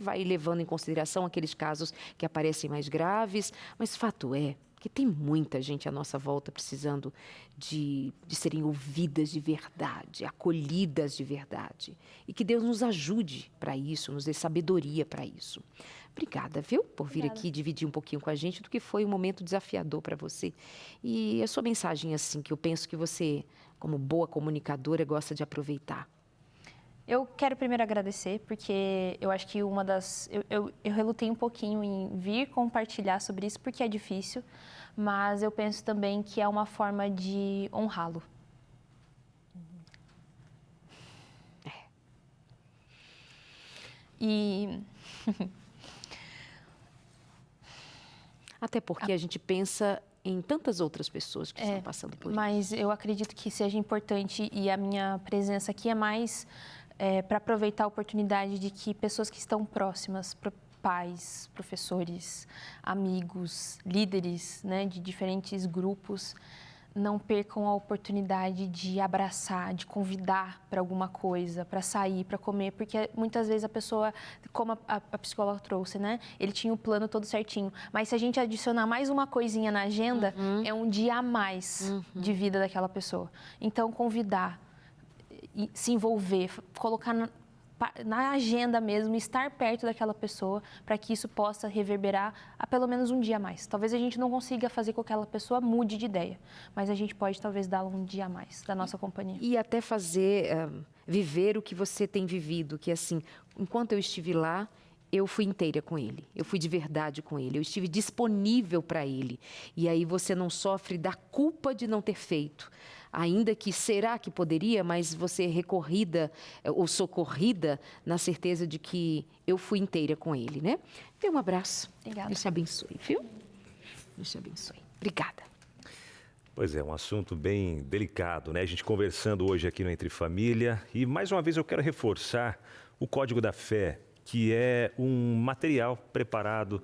vai levando em consideração aqueles casos que aparecem mais graves. Mas fato é que tem muita gente à nossa volta precisando de serem ouvidas de verdade, acolhidas de verdade. E que Deus nos ajude para isso, nos dê sabedoria para isso. Obrigada, viu, por vir aqui dividir um pouquinho com a gente do que foi um momento desafiador para você. E a sua mensagem, assim, que eu penso que você, como boa comunicadora, gosta de aproveitar. Eu quero primeiro agradecer, porque eu acho que eu relutei um pouquinho em vir compartilhar sobre isso, porque é difícil, mas eu penso também que é uma forma de honrá-lo. E... Até porque a gente pensa em tantas outras pessoas que estão passando por isso. Mas eu acredito que seja importante, e a minha presença aqui é mais para aproveitar a oportunidade de que pessoas que estão próximas, pais, professores, amigos, líderes, né, de diferentes grupos, não percam a oportunidade de abraçar, de convidar para alguma coisa, para sair, para comer, porque muitas vezes a pessoa, como a psicóloga trouxe, né, ele tinha o plano todo certinho, mas se a gente adicionar mais uma coisinha na agenda, é um dia a mais de vida daquela pessoa. Então, convidar, se envolver, colocar na agenda mesmo, estar perto daquela pessoa, para que isso possa reverberar a pelo menos um dia a mais. Talvez a gente não consiga fazer com que aquela pessoa mude de ideia, mas a gente pode talvez dar um dia a mais da nossa companhia. E até fazer, viver o que você tem vivido, que assim, enquanto eu estive lá, eu fui inteira com ele, eu fui de verdade com ele, eu estive disponível para ele. E aí você não sofre da culpa de não ter feito. ainda que será que poderia, mas você é recorrida ou socorrida na certeza de que eu fui inteira com ele, né? Dê um abraço. Obrigada. Deus te abençoe, viu? Deus te abençoe. Obrigada. Pois é, um assunto bem delicado, né? A gente conversando hoje aqui no Entre Família e mais uma vez eu quero reforçar o Código da Fé, que é um material preparado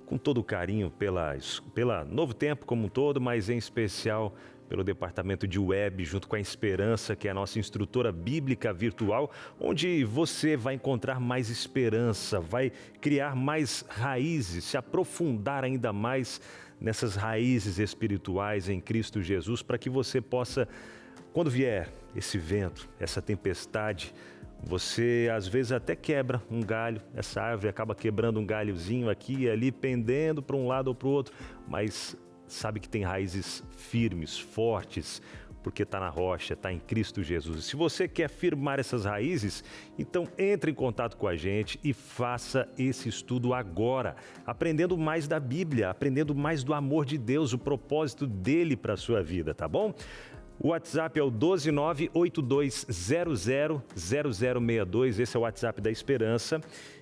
com todo o carinho pela Novo Tempo como um todo, mas em especial pelo Departamento de Web, junto com a Esperança, que é a nossa instrutora bíblica virtual, onde você vai encontrar mais esperança, vai criar mais raízes, se aprofundar ainda mais nessas raízes espirituais em Cristo Jesus, para que você possa, quando vier esse vento, essa tempestade, você às vezes até quebra um galho, essa árvore acaba quebrando um galhozinho aqui e ali, pendendo para um lado ou para o outro, mas sabe que tem raízes firmes, fortes, porque está na rocha, está em Cristo Jesus. E se você quer firmar essas raízes, então entre em contato com a gente e faça esse estudo agora, aprendendo mais da Bíblia, aprendendo mais do amor de Deus, o propósito dele para a sua vida, tá bom? O WhatsApp é o 12982000062, esse é o WhatsApp da Esperança.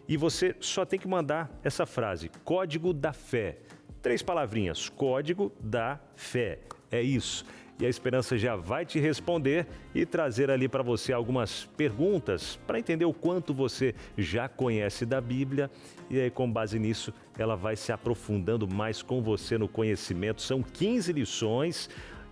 E você só tem que mandar essa frase, Código da Fé. 3 palavrinhas, Código da Fé. É isso. E a Esperança já vai te responder e trazer ali para você algumas perguntas para entender o quanto você já conhece da Bíblia. E aí, com base nisso, ela vai se aprofundando mais com você no conhecimento. São 15 lições.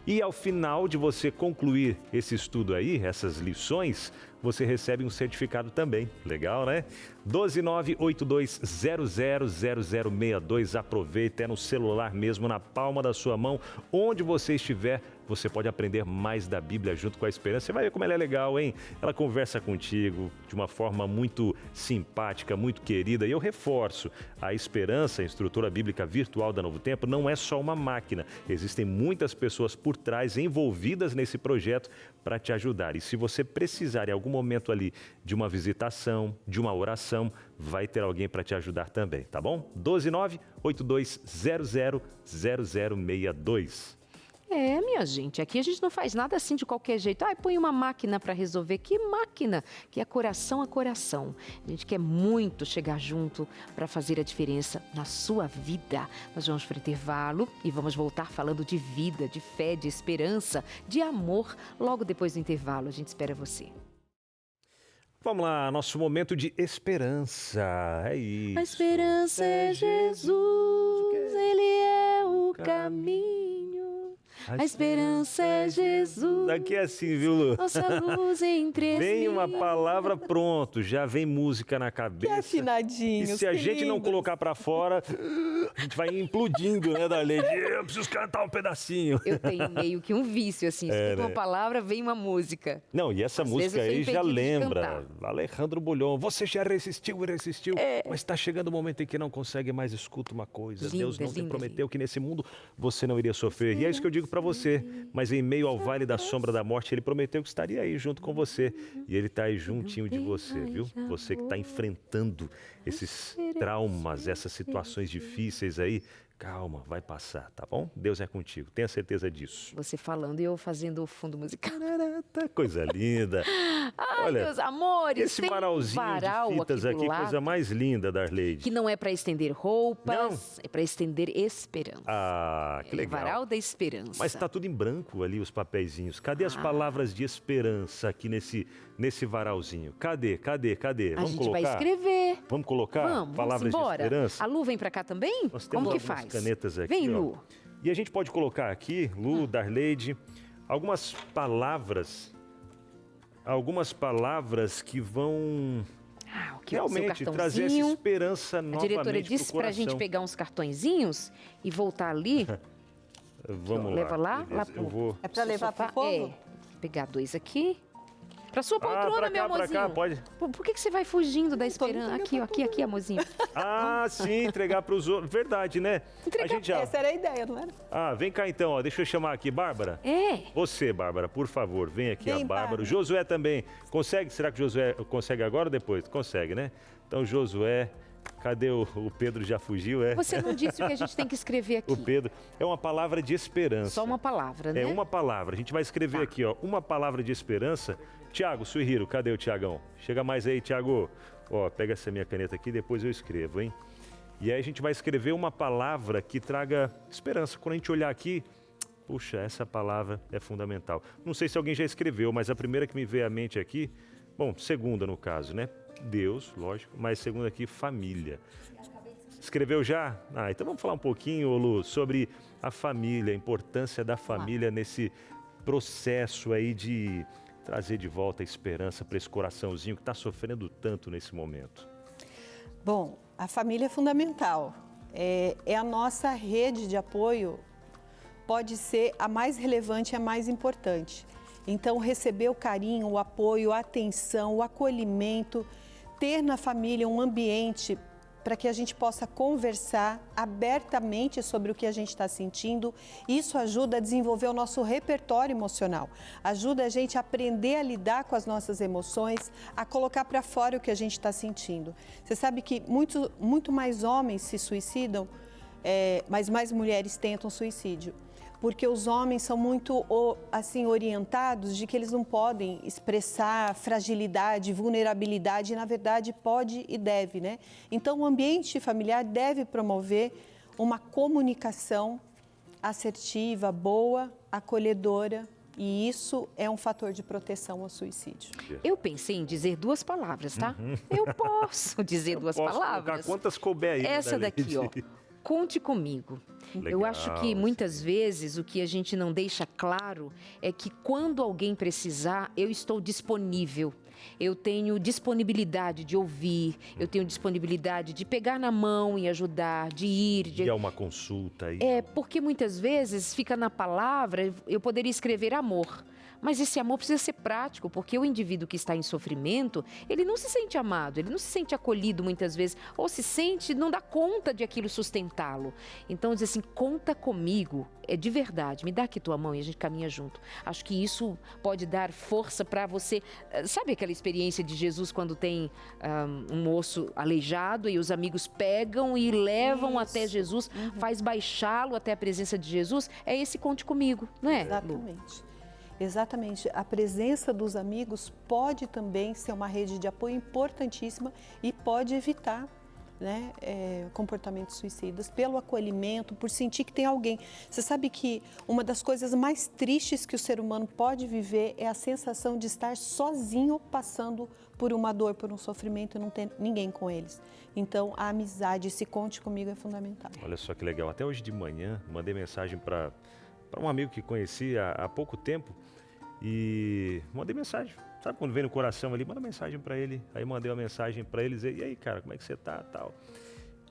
E ao final de você concluir esse estudo aí, essas lições, você recebe um certificado também. Legal, né? 12982000062. Aproveita, é no celular mesmo, na palma da sua mão, onde você estiver. Você pode aprender mais da Bíblia junto com a Esperança. Você vai ver como ela é legal, hein? Ela conversa contigo de uma forma muito simpática, muito querida. E eu reforço, a Esperança, a instrutora bíblica virtual da Novo Tempo, não é só uma máquina. Existem muitas pessoas por trás envolvidas nesse projeto para te ajudar. E se você precisar em algum momento ali de uma visitação, de uma oração, vai ter alguém para te ajudar também, tá bom? 12982000062. Minha gente, aqui a gente não faz nada assim de qualquer jeito. Põe uma máquina para resolver. Que máquina? Que é coração a coração. A gente quer muito chegar junto para fazer a diferença na sua vida. Nós vamos para o intervalo e vamos voltar falando de vida, de fé, de esperança, de amor. Logo depois do intervalo, a gente espera você. Vamos lá, nosso momento de esperança. É isso. A esperança é Jesus, Ele é o caminho. A esperança é Jesus. Aqui é assim, viu, Lu? Nossa luz entre Vem uma palavra, pronto, já vem música na cabeça. Que afinadinhos, E se a gente não colocar pra fora, a gente vai implodindo, né, Darlene? Eu preciso cantar um pedacinho. Eu tenho meio que um vício, assim. Escuta uma palavra, vem uma música. Não, e essa Às música vezes eu aí sou já impedida de lembra. cantar. Alejandro Bulhon, você já resistiu e resistiu, mas está chegando o momento em que não consegue mais. Escuta uma coisa, Linda, Deus não te linda, prometeu que nesse mundo você não iria sofrer. E é isso que eu digo para você, mas em meio ao vale da sombra da morte, ele prometeu que estaria aí junto com você. E ele está aí juntinho de você, viu? Você que está enfrentando esses traumas, essas situações difíceis aí, calma, vai passar, tá bom? Deus é contigo, tenha certeza disso. Você falando e eu fazendo o fundo musical. Coisa linda. Ai, Olha, meus amores, esse tem varalzinho varal de fitas do aqui, lado, coisa mais linda, Darlene. que não é para estender roupas, é para estender esperança. Ah, que É legal. varal da esperança. Mas tá tudo em branco ali, os papeizinhos. Cadê as palavras de esperança aqui nesse varalzinho? Cadê? A Vamos gente colocar? vai escrever. Vamos colocar Vamos palavras de embora. esperança? A Lu vem para cá também? Nós temos Como que algumas faz? canetas aqui, Vem, ó. Lu. E a gente pode colocar aqui, Lu, Darleide, algumas palavras que vão Aqui, ó, o seu realmente trazer essa cartãozinho. esperança A novamente diretora pro disse para a gente coração. pegar uns cartõezinhos e voltar ali. Vamos lá. Leva lá, beleza. lá pro... Eu vou... É para levar para o povo? Pegar 2 aqui. Pra sua poltrona, pra meu cá, pra amorzinho. cá, pode. Por que você vai fugindo da esperança? Aqui, amorzinho. Ah, sim, entregar para os outros. Verdade, né? Entregar- A gente já... Essa era a ideia, não era? Ah, vem cá então, ó. Deixa eu chamar aqui, Bárbara. Você, Bárbara, por favor, vem aqui, Vem, a Bárbara. Bárbara. O Josué também. Consegue? Será que o Josué consegue agora ou depois? Consegue, né? Então, Josué, Cadê o Pedro? Já fugiu, é? Você não disse o que a gente tem que escrever aqui. O Pedro. É uma palavra de esperança. Só uma palavra, né? É uma palavra. A gente vai escrever aqui, ó, uma palavra de esperança. Tiago, Suihiro, cadê o Tiagão? Chega mais aí, Tiago. Ó, pega essa minha caneta aqui, depois eu escrevo, hein? E aí a gente vai escrever uma palavra que traga esperança. Quando a gente olhar aqui, puxa, essa palavra é fundamental. Não sei se alguém já escreveu, mas a primeira que me veio à mente aqui, bom, segunda no caso, né? Deus, lógico, mas segunda aqui, família. Escreveu já? Ah, então vamos falar um pouquinho, Lu, sobre a família, a importância da família nesse processo aí de trazer de volta a esperança para esse coraçãozinho que está sofrendo tanto nesse momento. Bom, a família é fundamental. É a nossa rede de apoio, pode ser a mais relevante e a mais importante. Então, receber o carinho, o apoio, a atenção, o acolhimento, ter na família um ambiente para que a gente possa conversar abertamente sobre o que a gente está sentindo. Isso ajuda a desenvolver o nosso repertório emocional, ajuda a gente a aprender a lidar com as nossas emoções, a colocar para fora o que a gente está sentindo. Você sabe que muito mais homens se suicidam, mas mais mulheres tentam suicídio. Porque os homens são muito assim, orientados de que eles não podem expressar fragilidade, vulnerabilidade, e na verdade pode e deve, né? Então o ambiente familiar deve promover uma comunicação assertiva, boa, acolhedora, e isso é um fator de proteção ao suicídio. Eu pensei em dizer duas palavras, tá? Eu posso dizer duas palavras. Quantas couber aí? Essa daqui, ó. Conte comigo. Legal. Eu acho que muitas vezes o que a gente não deixa claro é que quando alguém precisar, eu estou disponível. Eu tenho disponibilidade de ouvir, eu tenho disponibilidade de pegar na mão e ajudar, de ir. E é uma consulta aí. Porque muitas vezes fica na palavra, eu poderia escrever amor. Mas esse amor precisa ser prático, porque o indivíduo que está em sofrimento, ele não se sente amado, ele não se sente acolhido muitas vezes, ou se sente, não dá conta de aquilo sustentá-lo. Então, dizer assim, conta comigo, é de verdade, me dá aqui tua mão e a gente caminha junto. Acho que isso pode dar força para você. Sabe aquela experiência de Jesus quando tem um moço aleijado e os amigos pegam e levam até Jesus, faz baixá-lo até a presença de Jesus? É esse conte comigo, não é? Exatamente. Exatamente. A presença dos amigos pode também ser uma rede de apoio importantíssima e pode evitar, né, comportamentos suicidas, pelo acolhimento, por sentir que tem alguém. Você sabe que uma das coisas mais tristes que o ser humano pode viver é a sensação de estar sozinho passando por uma dor, por um sofrimento e não ter ninguém com eles. Então, a amizade, esse conte comigo é fundamental. Olha só que legal. Até hoje de manhã, mandei mensagem para um amigo que conheci há pouco tempo e mandei mensagem. Sabe quando vem no coração ali, manda mensagem para ele. Aí mandei uma mensagem para ele, dizer, e aí, cara, como é que você tá, tal.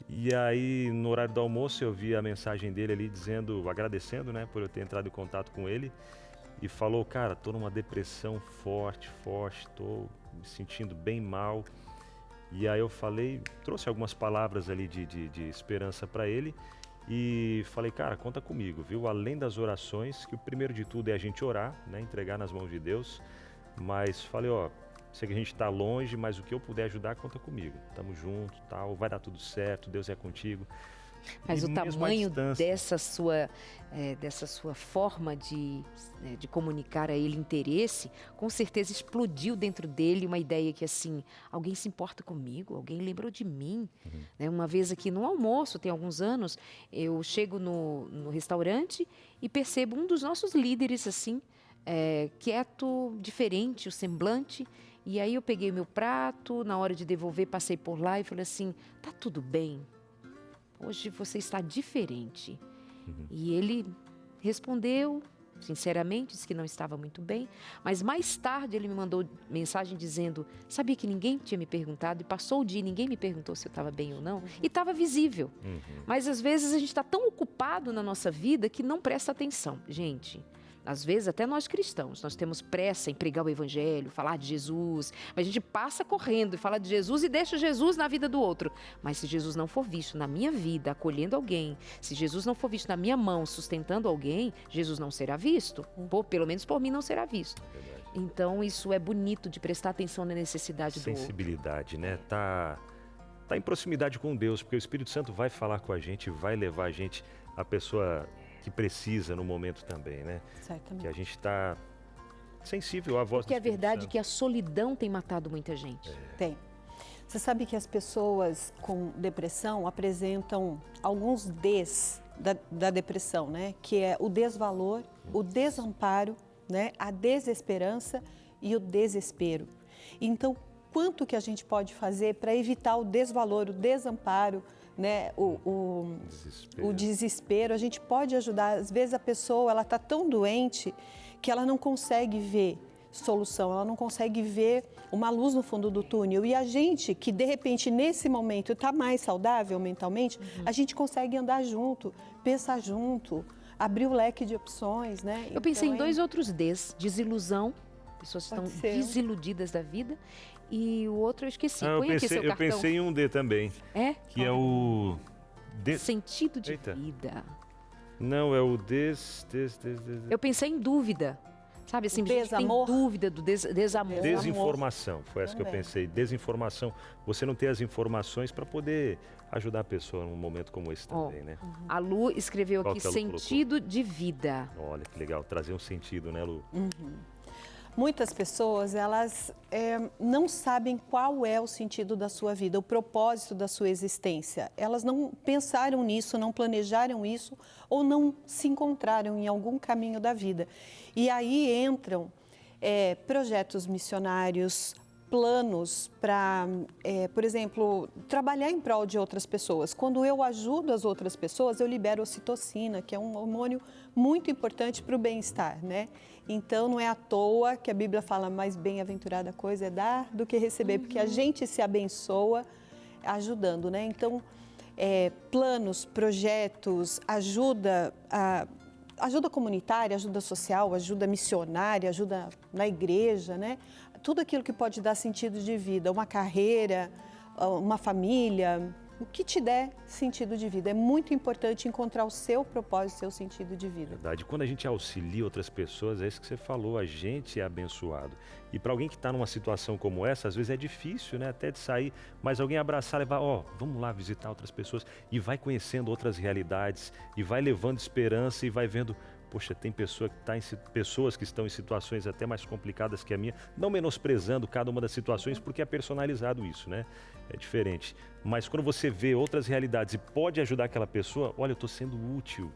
E aí, no horário do almoço, eu vi a mensagem dele ali dizendo, agradecendo, né, por eu ter entrado em contato com ele. E falou, cara, tô numa depressão forte, tô me sentindo bem mal. E aí eu falei, trouxe algumas palavras ali de esperança para ele. E falei, cara, conta comigo, viu? Além das orações, que o primeiro de tudo é a gente orar, né? Entregar nas mãos de Deus. Mas falei, ó, sei que a gente tá longe, mas o que eu puder ajudar, conta comigo. Tamo junto, tal, vai dar tudo certo, Deus é contigo. Mas o tamanho dessa sua forma de comunicar a ele interesse, com certeza explodiu dentro dele uma ideia que assim, alguém se importa comigo, alguém lembrou de mim. Uma vez aqui no almoço, tem alguns anos, eu chego no restaurante e percebo um dos nossos líderes assim, quieto, diferente, o semblante. E aí eu peguei o meu prato, na hora de devolver, passei por lá e falei assim, tá tudo bem? Hoje você está diferente. E ele respondeu, sinceramente, disse que não estava muito bem. Mas mais tarde ele me mandou mensagem dizendo, sabia que ninguém tinha me perguntado e passou o dia e ninguém me perguntou se eu estava bem ou não. E estava visível. Mas às vezes a gente está tão ocupado na nossa vida que não presta atenção. Gente, às vezes até nós cristãos, nós temos pressa em pregar o evangelho, falar de Jesus, mas a gente passa correndo e fala de Jesus e deixa Jesus na vida do outro. Mas se Jesus não for visto na minha vida, acolhendo alguém, se Jesus não for visto na minha mão, sustentando alguém, Jesus não será visto. Pelo menos por mim não será visto. Verdade. Então isso é bonito de prestar atenção na necessidade do outro. Sensibilidade, né? Tá estar em proximidade com Deus, porque o Espírito Santo vai falar com a gente, vai levar a gente a pessoa que precisa no momento também, né? Certamente. Que a gente está sensível à voz Porque do é Espírito verdade Santo. que a solidão tem matado muita gente. Tem. Você sabe que as pessoas com depressão apresentam alguns Ds da depressão, né? Que é o desvalor, o desamparo, né? A desesperança e o desespero. Então, quanto que a gente pode fazer para evitar o desvalor, o desamparo, né? O desespero? A gente pode ajudar. Às vezes a pessoa ela está tão doente que ela não consegue ver solução, ela não consegue ver uma luz no fundo do túnel. E a gente, que de repente nesse momento está mais saudável mentalmente, a gente consegue andar junto, pensar junto, abrir o leque de opções, né? Eu pensei em 2 outros Ds, desilusão, pessoas que Pode estão ser. desiludidas da vida, e o outro eu esqueci. Eu Põe aqui seu pensei, eu cartão. pensei em um D também, É? que é o... Sentido de Eita. vida. Não, é o Eu pensei em dúvida. Sabe assim, a gente tem Desamor. dúvida do desamor. Desinformação, foi essa que eu Também. pensei. Desinformação. Você não ter as informações para poder ajudar a pessoa num momento como esse Ó, também, né? A Lu escreveu Qual aqui que a Lu colocou? sentido de vida. Olha que legal, trazer um sentido, né, Lu? Muitas pessoas, elas não sabem qual é o sentido da sua vida, o propósito da sua existência. Elas não pensaram nisso, não planejaram isso ou não se encontraram em algum caminho da vida. E aí entram projetos missionários, planos para, por exemplo, trabalhar em prol de outras pessoas. Quando eu ajudo as outras pessoas, eu libero ocitocina, que é um hormônio muito importante para o bem-estar, né? Então, não é à toa que a Bíblia fala mais bem-aventurada coisa é dar do que receber, porque a gente se abençoa ajudando, né? Então, planos, projetos, ajuda comunitária, ajuda social, ajuda missionária, ajuda na igreja, né? Tudo aquilo que pode dar sentido de vida, uma carreira, uma família, o que te der sentido de vida. É muito importante encontrar o seu propósito, o seu sentido de vida. Verdade. Quando a gente auxilia outras pessoas, é isso que você falou, a gente é abençoado. E para alguém que está numa situação como essa, às vezes é difícil, né? Até de sair, mas alguém abraçar, levar, vamos lá visitar outras pessoas e vai conhecendo outras realidades e vai levando esperança e vai vendo, poxa, tem pessoas que estão em situações até mais complicadas que a minha, não menosprezando cada uma das situações, porque é personalizado isso, né? É diferente. Mas quando você vê outras realidades e pode ajudar aquela pessoa, olha, eu estou sendo útil.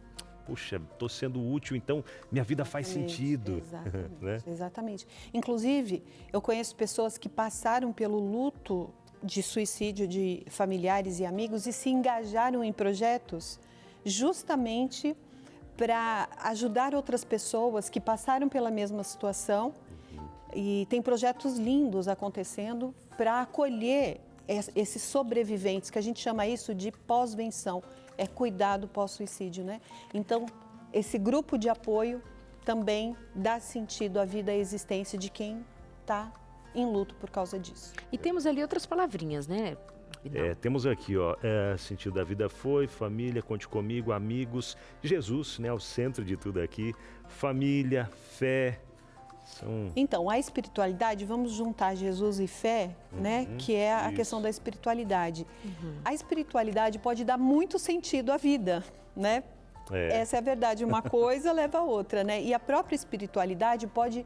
Puxa, estou sendo útil, então minha vida faz sentido. Exatamente, né? Exatamente. Inclusive, eu conheço pessoas que passaram pelo luto de suicídio de familiares e amigos e se engajaram em projetos justamente para ajudar outras pessoas que passaram pela mesma situação. E tem projetos lindos acontecendo para acolher esses sobreviventes, que a gente chama isso de pós-venção, é cuidado pós-suicídio, né? Então, esse grupo de apoio também dá sentido à vida e à existência de quem está em luto por causa disso. E temos ali outras palavrinhas, né? Temos aqui, sentido da vida foi, família, conte comigo, amigos, Jesus, né? O centro de tudo aqui, família, fé. Então, a espiritualidade, vamos juntar Jesus e fé, né? Que é a questão da espiritualidade. A espiritualidade pode dar muito sentido à vida, né? Essa é a verdade, uma coisa leva a outra, né? E a própria espiritualidade pode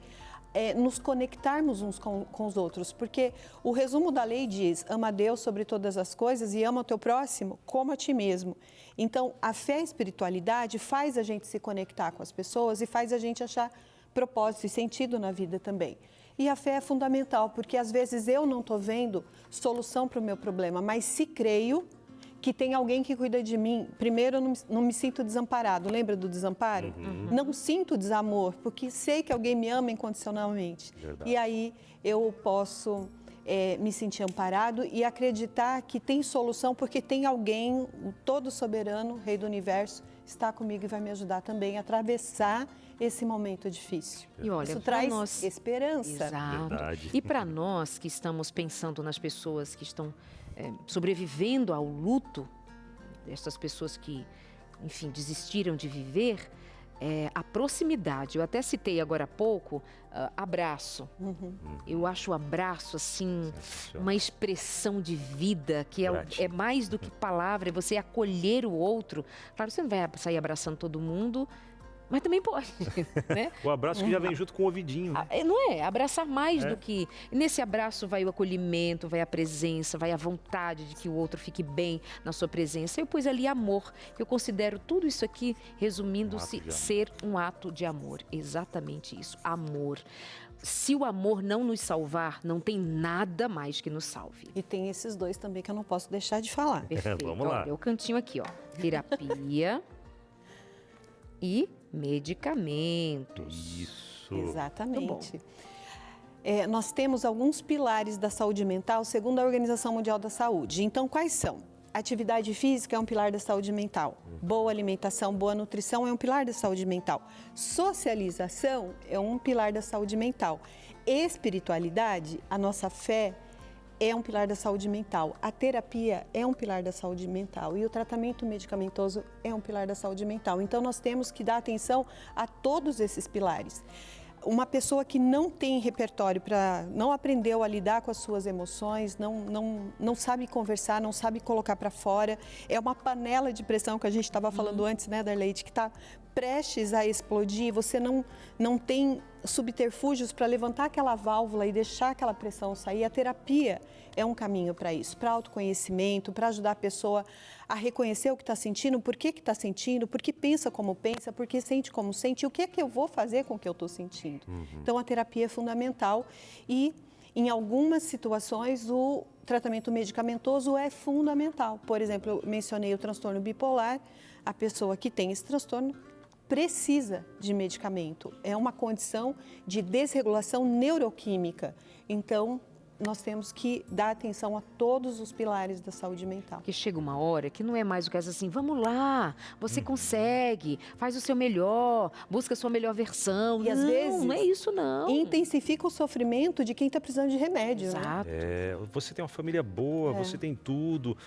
nos conectarmos uns com os outros, porque o resumo da lei diz, ama a Deus sobre todas as coisas e ama o teu próximo como a ti mesmo. Então, a fé e a espiritualidade faz a gente se conectar com as pessoas e faz a gente achar propósito e sentido na vida também. E a fé é fundamental, porque às vezes eu não estou vendo solução para o meu problema, mas se creio que tem alguém que cuida de mim, primeiro eu não me sinto desamparado, lembra do desamparo? Não sinto desamor, porque sei que alguém me ama incondicionalmente. Verdade. E aí eu posso me sentir amparado e acreditar que tem solução, porque tem alguém, o todo soberano, Rei do Universo, está comigo e vai me ajudar também a atravessar esse momento difícil. E olha, isso pra traz nós... esperança. Exato. Verdade. E para nós que estamos pensando nas pessoas que estão sobrevivendo ao luto, essas pessoas que, enfim, desistiram de viver, a proximidade. Eu até citei agora há pouco, abraço. Eu acho o abraço, assim, uma expressão de vida, que é mais do que palavra, é você acolher o outro. Claro, você não vai sair abraçando todo mundo, mas também pode, né? O abraço que já vem junto com o ouvidinho, né? Não é? Abraçar mais do que... Nesse abraço vai o acolhimento, vai a presença, vai a vontade de que o outro fique bem na sua presença. Eu pus ali amor. Eu considero tudo isso aqui, resumindo-se, ser um ato de amor. Exatamente isso, amor. Se o amor não nos salvar, não tem nada mais que nos salve. E tem esses dois também que eu não posso deixar de falar. Perfeito. Vamos lá. Olha, o cantinho aqui, ó. Terapia e medicamentos. Isso. Exatamente. Nós temos alguns pilares da saúde mental segundo a Organização Mundial da Saúde. Então, quais são? Atividade física é um pilar da saúde mental. Boa alimentação, boa nutrição é um pilar da saúde mental. Socialização é um pilar da saúde mental. Espiritualidade, a nossa fé, é um pilar da saúde mental. A terapia é um pilar da saúde mental. E o tratamento medicamentoso é um pilar da saúde mental. Então, nós temos que dar atenção a todos esses pilares. Uma pessoa que não tem repertório, não aprendeu a lidar com as suas emoções, não sabe conversar, não sabe colocar para fora, é uma panela de pressão que a gente estava falando antes, né, Darleide, que está prestes a explodir, você não tem subterfúgios para levantar aquela válvula e deixar aquela pressão sair. A terapia é um caminho para isso, para autoconhecimento, para ajudar a pessoa a reconhecer o que está sentindo, por que está sentindo, por que pensa como pensa, por que sente como sente, e o que é que eu vou fazer com o que eu estou sentindo. Então, a terapia é fundamental e, em algumas situações, o tratamento medicamentoso é fundamental. Por exemplo, eu mencionei o transtorno bipolar, a pessoa que tem esse transtorno precisa de medicamento. É uma condição de desregulação neuroquímica. Então, nós temos que dar atenção a todos os pilares da saúde mental. Porque chega uma hora que não é mais o caso assim, vamos lá, você consegue, faz o seu melhor, busca a sua melhor versão. E às vezes não é isso não. Intensifica o sofrimento de quem está precisando de remédio. Exato. Né? Você tem uma família boa, você tem tudo,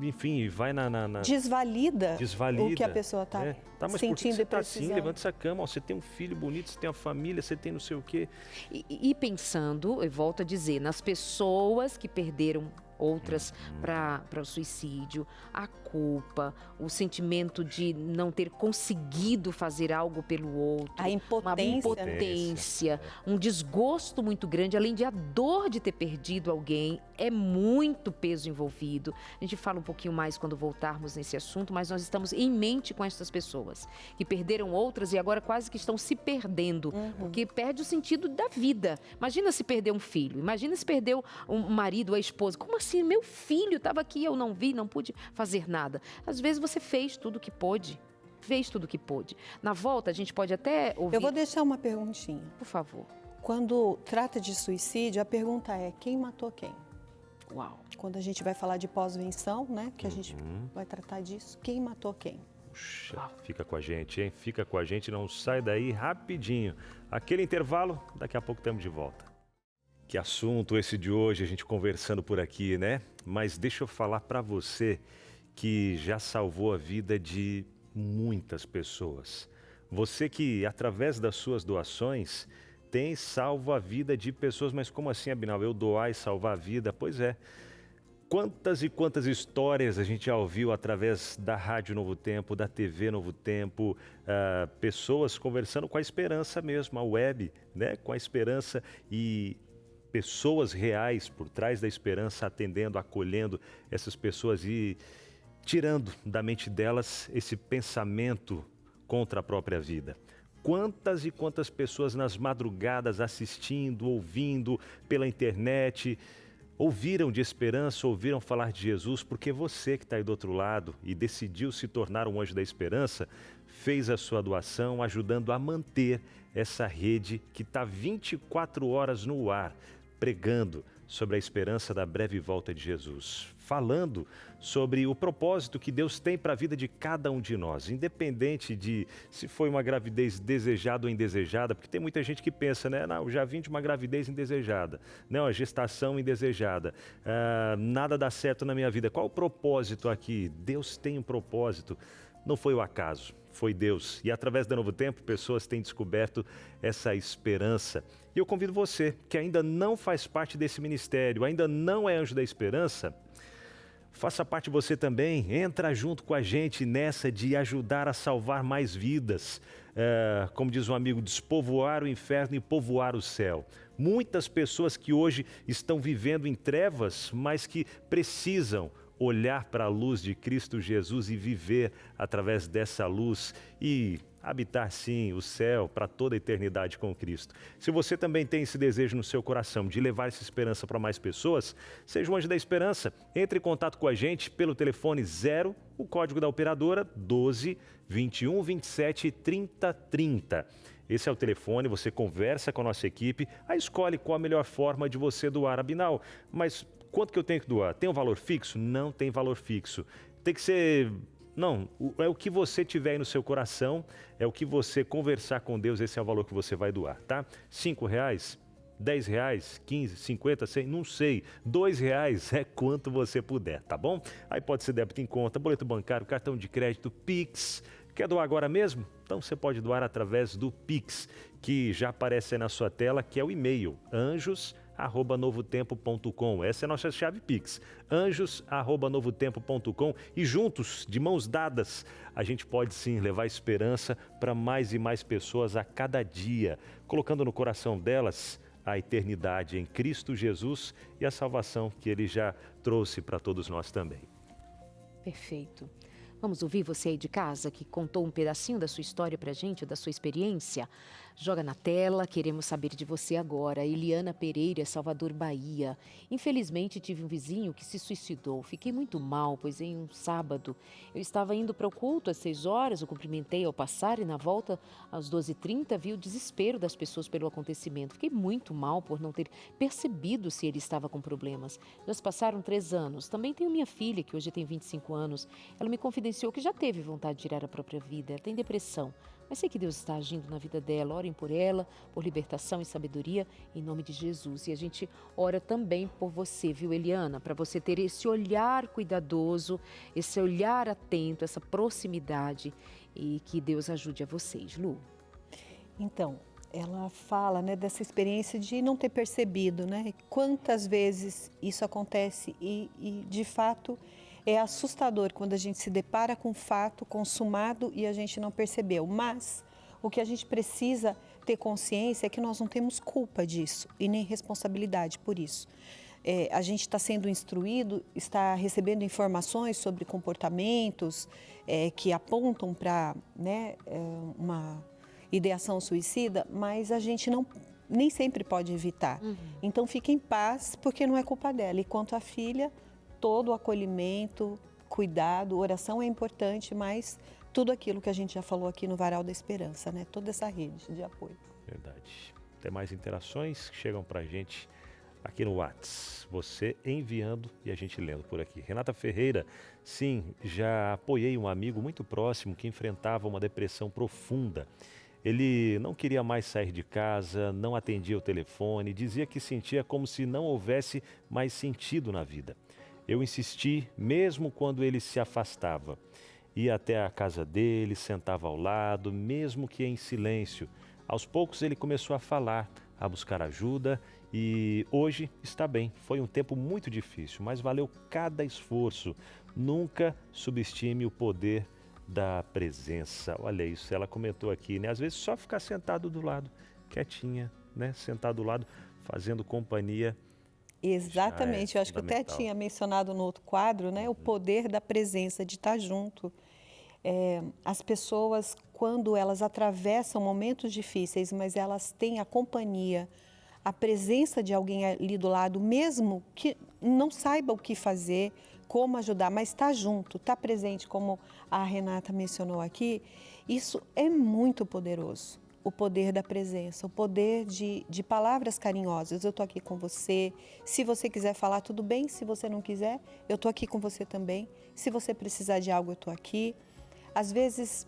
enfim, vai Desvalida o que a pessoa está mas sentindo por que você tá assim? Levanta essa cama, você tem um filho bonito, você tem uma família, você tem não sei o quê. E pensando, eu volto a dizer, nas pessoas que perderam outras para o suicídio, a culpa, o sentimento de não ter conseguido fazer algo pelo outro, a impotência, uma impotência, um desgosto muito grande, além de a dor de ter perdido alguém, é muito peso envolvido. A gente fala um pouquinho mais quando voltarmos nesse assunto, mas nós estamos em mente com essas pessoas que perderam outras e agora quase que estão se perdendo, porque perde o sentido da vida. Imagina se perder um filho, imagina se perdeu um marido, a esposa. Como assim? Meu filho estava aqui, eu não vi, não pude fazer nada. Às vezes você fez tudo o que pôde. Na volta, a gente pode até ouvir... Eu vou deixar uma perguntinha. Por favor. Quando trata de suicídio, a pergunta é: quem matou quem? Uau. Quando a gente vai falar de pós-venção, né, que a gente vai tratar disso, quem matou quem? Puxa, fica com a gente, hein? Fica com a gente, não sai daí rapidinho. Aquele intervalo, daqui a pouco estamos de volta. Que assunto esse de hoje, a gente conversando por aqui, né? Mas deixa eu falar para você que já salvou a vida de muitas pessoas. Você que, através das suas doações, tem salvo a vida de pessoas. Mas como assim, Abinal? Eu doar e salvar a vida? Pois é. Quantas e quantas histórias a gente já ouviu através da Rádio Novo Tempo, da TV Novo Tempo, pessoas conversando com a esperança mesmo, a web, né? Com a esperança e pessoas reais por trás da esperança, atendendo, acolhendo essas pessoas e tirando da mente delas esse pensamento contra a própria vida. Quantas e quantas pessoas nas madrugadas assistindo, ouvindo pela internet, ouviram de esperança, ouviram falar de Jesus, porque você que está aí do outro lado e decidiu se tornar um anjo da esperança, fez a sua doação ajudando a manter essa rede que está 24 horas no ar, pregando sobre a esperança da breve volta de Jesus, falando sobre o propósito que Deus tem para a vida de cada um de nós, independente de se foi uma gravidez desejada ou indesejada, porque tem muita gente que pensa, né? Não, eu já vim de uma gravidez indesejada, não, a gestação indesejada, nada dá certo na minha vida. Qual o propósito aqui? Deus tem um propósito não foi o acaso, foi Deus. E através da Novo Tempo, pessoas têm descoberto essa esperança. E eu convido você, que ainda não faz parte desse ministério, ainda não é Anjo da Esperança, faça parte você também, entra junto com a gente nessa de ajudar a salvar mais vidas. Como diz um amigo, despovoar o inferno e povoar o céu. Muitas pessoas que hoje estão vivendo em trevas, mas que precisam olhar para a luz de Cristo Jesus e viver através dessa luz e habitar sim o céu para toda a eternidade com Cristo. Se você também tem esse desejo no seu coração de levar essa esperança para mais pessoas, seja um Anjo da Esperança. Entre em contato com a gente pelo telefone 0, o código da operadora 12 21 27 30 30. Esse é o telefone, você conversa com a nossa equipe, aí escolhe qual a melhor forma de você doar. Abinal, mas quanto que eu tenho que doar? Tem um valor fixo? Não tem valor fixo. Tem que ser... Não, é o que você tiver aí no seu coração, é o que você conversar com Deus, esse é o valor que você vai doar, tá? R$5, R$10, 15, 50, 100, não sei. R$2 é quanto você puder, tá bom? Aí pode ser débito em conta, boleto bancário, cartão de crédito, Pix. Quer doar agora mesmo? Então você pode doar através do Pix, que já aparece aí na sua tela, que é o e-mail anjos@novotempo.com. Essa é a nossa chave Pix, anjos@novotempo.com, e juntos, de mãos dadas, a gente pode sim levar esperança para mais e mais pessoas a cada dia, colocando no coração delas a eternidade em Cristo Jesus e a salvação que Ele já trouxe para todos nós também. Perfeito. Vamos ouvir você aí de casa que contou um pedacinho da sua história pra gente, da sua experiência? Joga na tela, queremos saber de você agora. Eliana Pereira, Salvador, Bahia. Infelizmente tive um vizinho que se suicidou. Fiquei muito mal, pois em um sábado eu estava indo para o culto às 6 horas, eu cumprimentei ao passar e na volta às 12h30 vi o desespero das pessoas pelo acontecimento. Fiquei muito mal por não ter percebido se ele estava com problemas. Já se passaram 3 anos. Também tenho minha filha, que hoje tem 25 anos. Ela me confidenciou que já teve vontade de tirar a própria vida. Ela tem depressão. Mas sei que Deus está agindo na vida dela. Orem por ela, por libertação e sabedoria, em nome de Jesus. E a gente ora também por você, viu, Eliana? Para você ter esse olhar cuidadoso, esse olhar atento, essa proximidade, e que Deus ajude a vocês. Lu? Então, ela fala, né, dessa experiência de não ter percebido, né? Quantas vezes isso acontece e de fato, é assustador quando a gente se depara com um fato consumado e a gente não percebeu. Mas o que a gente precisa ter consciência é que nós não temos culpa disso e nem responsabilidade por isso. A gente está sendo instruído, está recebendo informações sobre comportamentos que apontam para, né, uma ideação suicida, mas a gente nem sempre pode evitar. Então fique em paz, porque não é culpa dela. E quanto à filha, todo o acolhimento, cuidado, oração é importante, mas tudo aquilo que a gente já falou aqui no Varal da Esperança, né? Toda essa rede de apoio. Verdade. Tem mais interações que chegam pra gente aqui no WhatsApp. Você enviando e a gente lendo por aqui. Renata Ferreira, sim, já apoiei um amigo muito próximo que enfrentava uma depressão profunda. Ele não queria mais sair de casa, não atendia o telefone, dizia que sentia como se não houvesse mais sentido na vida. Eu insisti, mesmo quando ele se afastava. Ia até a casa dele, sentava ao lado, mesmo que em silêncio. Aos poucos ele começou a falar, a buscar ajuda e hoje está bem. Foi um tempo muito difícil, mas valeu cada esforço. Nunca subestime o poder da presença. Olha isso, ela comentou aqui, né? Às vezes só ficar sentado do lado, quietinha, né? Sentado do lado, fazendo companhia. Exatamente, eu acho que eu até tinha mencionado no outro quadro, né, o poder da presença, de estar junto. As pessoas, quando elas atravessam momentos difíceis, mas elas têm a companhia, a presença de alguém ali do lado, mesmo que não saiba o que fazer, como ajudar, mas está junto, está presente, como a Renata mencionou aqui, isso é muito poderoso. O poder da presença, o poder de palavras carinhosas. Eu estou aqui com você, se você quiser falar, tudo bem, se você não quiser, eu estou aqui com você também. Se você precisar de algo, eu estou aqui. Às vezes,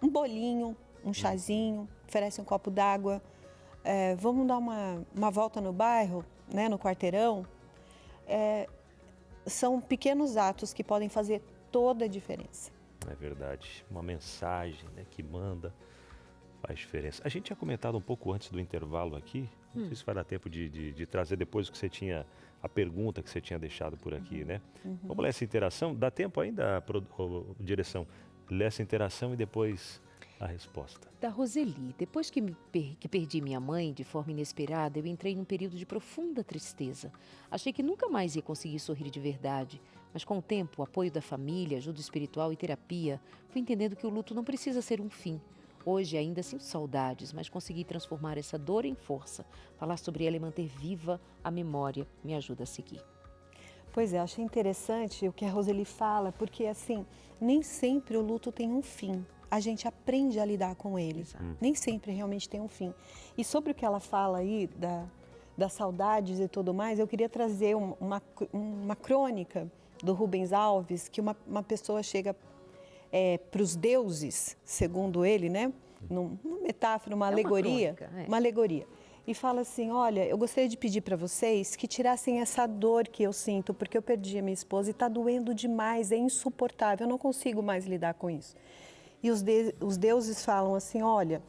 um bolinho, um chazinho, oferece um copo d'água, vamos dar uma volta no bairro, né, no quarteirão. São pequenos atos que podem fazer toda a diferença. É verdade. Uma mensagem, né, que manda faz diferença. A gente tinha comentado um pouco antes do intervalo aqui, não sei se vai dar tempo de trazer depois o que você tinha, a pergunta que você tinha deixado por aqui, né? Vamos ler essa interação? Dá tempo ainda, direção? Ler essa interação e depois a resposta. Da Roseli, depois que perdi minha mãe de forma inesperada, eu entrei num período de profunda tristeza. Achei que nunca mais ia conseguir sorrir de verdade, mas com o tempo, o apoio da família, ajuda espiritual e terapia, fui entendendo que o luto não precisa ser um fim. Hoje ainda sinto saudades, mas consegui transformar essa dor em força. Falar sobre ela e manter viva a memória me ajuda a seguir. Pois é, achei interessante o que a Roseli fala, porque assim, nem sempre o luto tem um fim. A gente aprende a lidar com ele. Exato. Nem sempre realmente tem um fim. E sobre o que ela fala aí, das saudades e tudo mais, eu queria trazer uma crônica do Rubens Alves, que uma pessoa chega para os deuses, segundo ele, né? Uma metáfora, uma alegoria. Uma alegoria. E fala assim, olha, eu gostaria de pedir para vocês que tirassem essa dor que eu sinto, porque eu perdi a minha esposa e está doendo demais, é insuportável, eu não consigo mais lidar com isso. E os deuses falam assim, olha,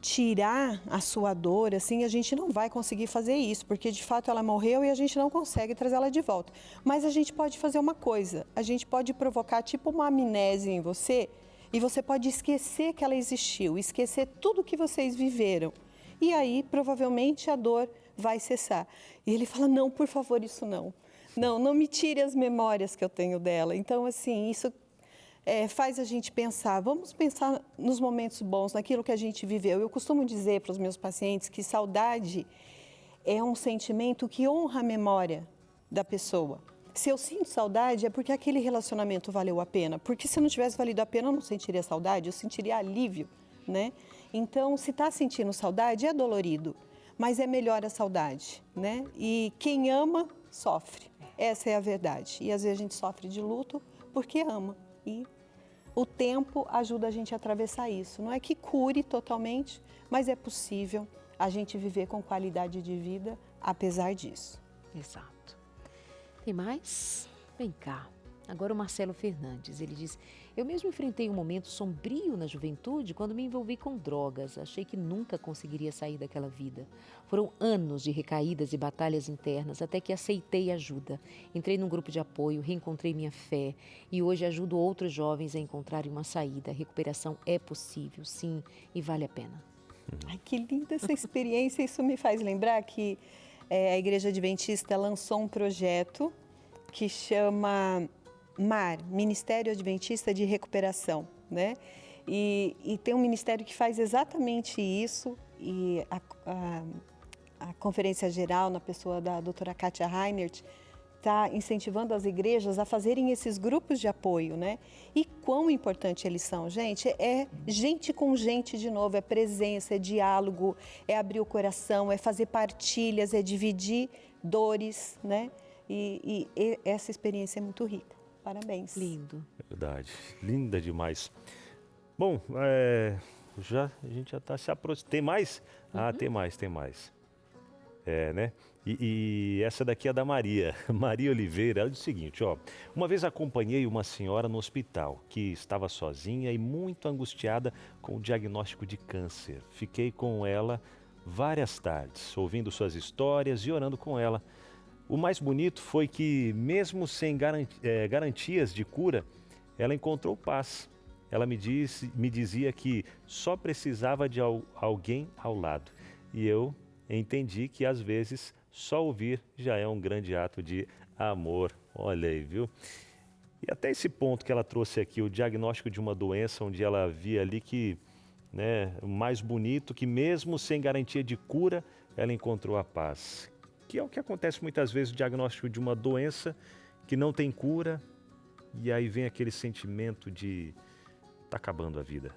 tirar a sua dor, assim, a gente não vai conseguir fazer isso, porque de fato ela morreu e a gente não consegue trazê-la de volta. Mas a gente pode fazer uma coisa, a gente pode provocar tipo uma amnésia em você e você pode esquecer que ela existiu, esquecer tudo que vocês viveram. E aí, provavelmente, a dor vai cessar. E ele fala, não, por favor, isso não. Não me tire as memórias que eu tenho dela. Então, assim, isso faz a gente pensar, vamos pensar nos momentos bons, naquilo que a gente viveu. Eu costumo dizer para os meus pacientes que saudade é um sentimento que honra a memória da pessoa. Se eu sinto saudade, é porque aquele relacionamento valeu a pena. Porque se não tivesse valido a pena, eu não sentiria saudade, eu sentiria alívio, né? Então, se está sentindo saudade, é dolorido, mas é melhor a saudade, né? E quem ama, sofre. Essa é a verdade. E às vezes a gente sofre de luto porque ama. E o tempo ajuda a gente a atravessar isso. Não é que cure totalmente, mas é possível a gente viver com qualidade de vida apesar disso. Exato. Tem mais? Vem cá. Agora o Marcelo Fernandes, ele diz, eu mesmo enfrentei um momento sombrio na juventude quando me envolvi com drogas. Achei que nunca conseguiria sair daquela vida. Foram anos de recaídas e batalhas internas até que aceitei ajuda. Entrei num grupo de apoio, reencontrei minha fé e hoje ajudo outros jovens a encontrarem uma saída. A recuperação é possível, sim, e vale a pena. Ai, que linda essa experiência. Isso me faz lembrar que a Igreja Adventista lançou um projeto que chama MAR, Ministério Adventista de Recuperação, né? E tem um ministério que faz exatamente isso, e a Conferência Geral, na pessoa da doutora Kátia Reinert, está incentivando as igrejas a fazerem esses grupos de apoio, né? E quão importante eles são, gente? É gente com gente de novo, é presença, é diálogo, é abrir o coração, é fazer partilhas, é dividir dores, né? E essa experiência é muito rica. Parabéns. Lindo. Verdade. Linda demais. Bom, a gente já está se aproximando. Tem mais? Ah, tem mais. Né? E essa daqui é da Maria. Maria Oliveira. Ela diz o seguinte, ó. Uma vez acompanhei uma senhora no hospital que estava sozinha e muito angustiada com o diagnóstico de câncer. Fiquei com ela várias tardes, ouvindo suas histórias e orando com ela. O mais bonito foi que, mesmo sem garantias de cura, ela encontrou paz. Ela me dizia que só precisava de alguém ao lado. E eu entendi que, às vezes, só ouvir já é um grande ato de amor. Olha aí, viu? E até esse ponto que ela trouxe aqui, o diagnóstico de uma doença, onde ela via ali que, né, o mais bonito, que mesmo sem garantia de cura, ela encontrou a paz. Que é o que acontece muitas vezes, o diagnóstico de uma doença que não tem cura, e aí vem aquele sentimento de tá acabando a vida.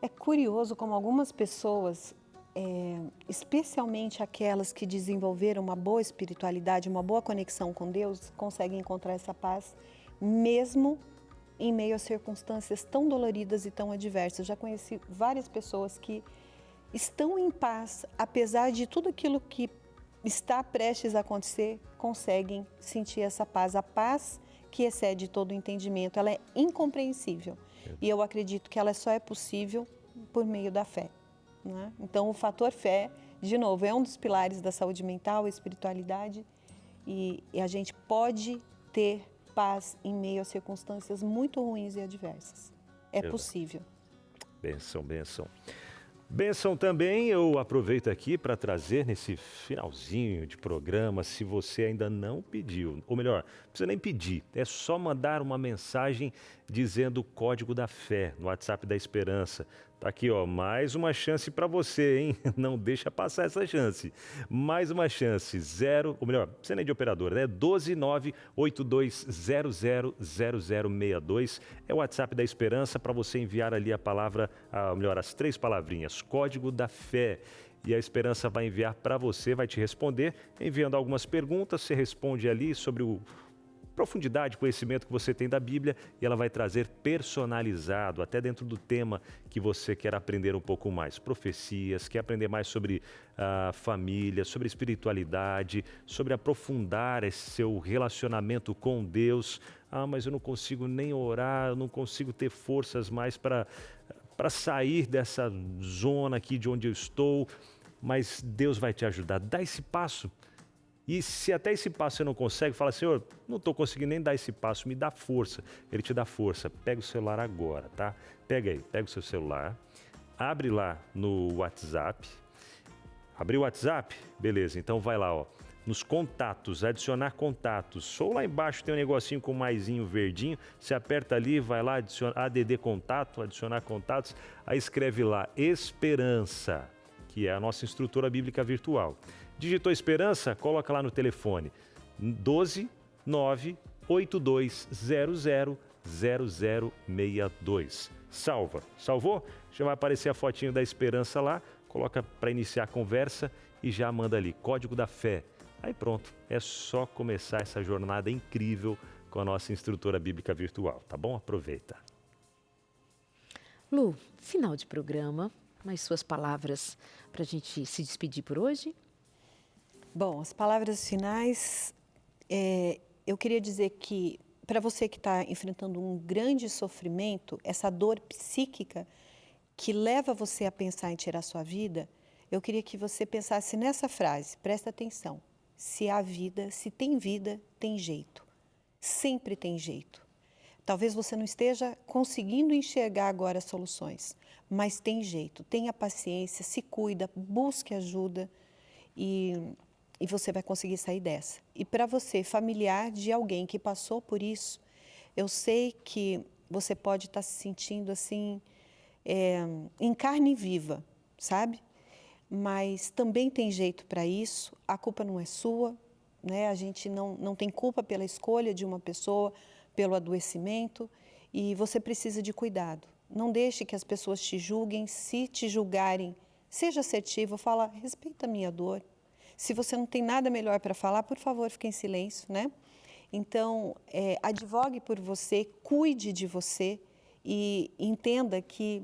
É curioso como algumas pessoas, especialmente aquelas que desenvolveram uma boa espiritualidade, uma boa conexão com Deus, conseguem encontrar essa paz mesmo em meio a circunstâncias tão doloridas e tão adversas. Já conheci várias pessoas que estão em paz, apesar de tudo aquilo que está prestes a acontecer, conseguem sentir essa paz. A paz que excede todo o entendimento. Ela é incompreensível. E eu acredito que ela só é possível por meio da fé, né? Então, o fator fé, de novo, é um dos pilares da saúde mental, a espiritualidade, e a gente pode ter paz em meio a circunstâncias muito ruins e adversas. É possível. Benção, benção. Benção também, eu aproveito aqui para trazer nesse finalzinho de programa, se você ainda não pediu, ou melhor, não precisa nem pedir, é só mandar uma mensagem dizendo o código da fé no WhatsApp da Esperança. Tá aqui, ó, mais uma chance para você, hein? Não deixa passar essa chance. Mais uma chance, ou melhor, você nem de operadora, né? 12982000062 é o WhatsApp da Esperança para você enviar ali a palavra, ou melhor, as 3 palavrinhas, código da fé. E a Esperança vai enviar para você, vai te responder, enviando algumas perguntas, você responde ali sobre o profundidade, conhecimento que você tem da Bíblia, e ela vai trazer personalizado, até dentro do tema que você quer aprender um pouco mais. Profecias, quer aprender mais sobre a família, sobre espiritualidade, sobre aprofundar esse seu relacionamento com Deus. Ah, mas eu não consigo nem orar, eu não consigo ter forças mais para sair dessa zona aqui de onde eu estou, mas Deus vai te ajudar. Dá esse passo. E se até esse passo você não consegue, fala, Senhor, não estou conseguindo nem dar esse passo, me dá força. Ele te dá força. Pega o celular agora, tá? Pega aí, pega o seu celular, abre lá no WhatsApp. Abriu o WhatsApp? Beleza, então vai lá, ó. Nos contatos, adicionar contatos. Ou lá embaixo tem um negocinho com maisinho verdinho, você aperta ali, vai lá, adiciona ADD contato, adicionar contatos, aí escreve lá Esperança, que é a nossa instrutora bíblica virtual. Digitou Esperança, coloca lá no telefone 12982000062. Salva. Salvou? Já vai aparecer a fotinho da Esperança lá, coloca para iniciar a conversa e já manda ali, código da fé. Aí pronto, é só começar essa jornada incrível com a nossa instrutora bíblica virtual, tá bom? Aproveita. Lu, final de programa, mais suas palavras para a gente se despedir por hoje? Bom, as palavras finais, eu queria dizer que para você que está enfrentando um grande sofrimento, essa dor psíquica que leva você a pensar em tirar sua vida, eu queria que você pensasse nessa frase, presta atenção. Se há vida, se tem vida, tem jeito. Sempre tem jeito. Talvez você não esteja conseguindo enxergar agora as soluções, mas tem jeito. Tenha paciência, se cuida, busque ajuda e você vai conseguir sair dessa. E para você, familiar de alguém que passou por isso, eu sei que você pode estar se sentindo assim, em carne viva, sabe? Mas também tem jeito para isso, a culpa não é sua, né? A gente não tem culpa pela escolha de uma pessoa, pelo adoecimento, e você precisa de cuidado. Não deixe que as pessoas te julguem, se te julgarem, seja assertivo, fala, respeita a minha dor. Se você não tem nada melhor para falar, por favor, fique em silêncio, né? Então, advogue por você, cuide de você e entenda que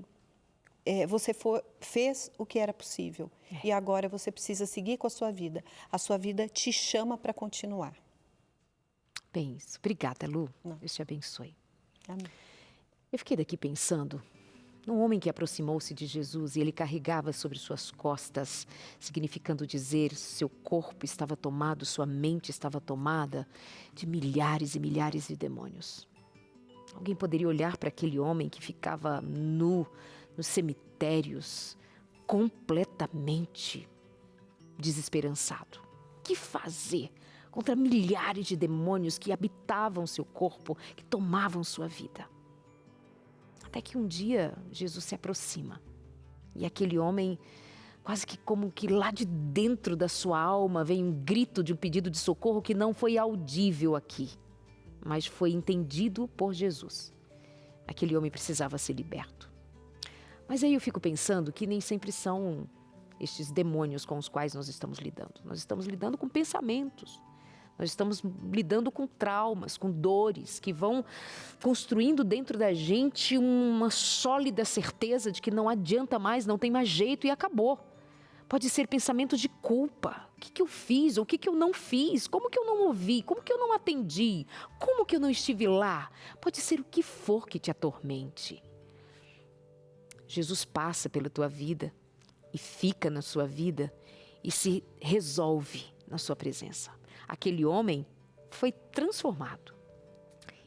você fez o que era possível. E agora você precisa seguir com a sua vida. A sua vida te chama para continuar. Bem isso. Obrigada, Lu. Deus te abençoe. Amém. Eu fiquei daqui pensando num homem que aproximou-se de Jesus e ele carregava sobre suas costas, significando dizer, seu corpo estava tomado, sua mente estava tomada de milhares e milhares de demônios. Alguém poderia olhar para aquele homem que ficava nu nos cemitérios, completamente desesperançado. O que fazer contra milhares de demônios que habitavam seu corpo, que tomavam sua vida? Até que um dia Jesus se aproxima e aquele homem, quase que como que lá de dentro da sua alma, vem um grito de um pedido de socorro que não foi audível aqui, mas foi entendido por Jesus. Aquele homem precisava ser liberto. Mas aí eu fico pensando que nem sempre são estes demônios com os quais nós estamos lidando. Nós estamos lidando com pensamentos. Nós estamos lidando com traumas, com dores que vão construindo dentro da gente uma sólida certeza de que não adianta mais, não tem mais jeito e acabou. Pode ser pensamento de culpa. O que eu fiz? O que eu não fiz? Como que eu não ouvi? Como que eu não atendi? Como que eu não estive lá? Pode ser o que for que te atormente. Jesus passa pela tua vida e fica na sua vida e se resolve na sua presença. Aquele homem foi transformado.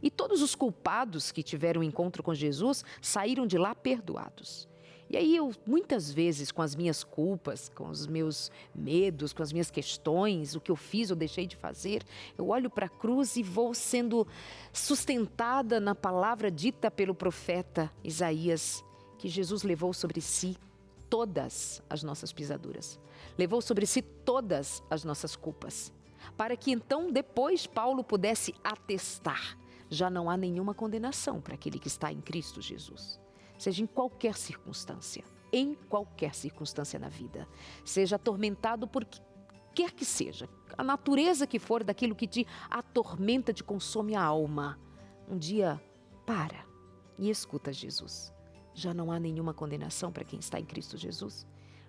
E todos os culpados que tiveram encontro com Jesus saíram de lá perdoados. E aí eu, muitas vezes, com as minhas culpas, com os meus medos, com as minhas questões, o que eu fiz ou deixei de fazer, eu olho para a cruz e vou sendo sustentada na palavra dita pelo profeta Isaías, que Jesus levou sobre si todas as nossas pisaduras, levou sobre si todas as nossas culpas, para que então depois Paulo pudesse atestar: já não há nenhuma condenação para aquele que está em Cristo Jesus. Seja em qualquer circunstância na vida, seja atormentado por quer que seja, a natureza que for daquilo que te atormenta, te consome a alma. Um dia, para e escuta Jesus. Já não há nenhuma condenação para quem está em Cristo Jesus.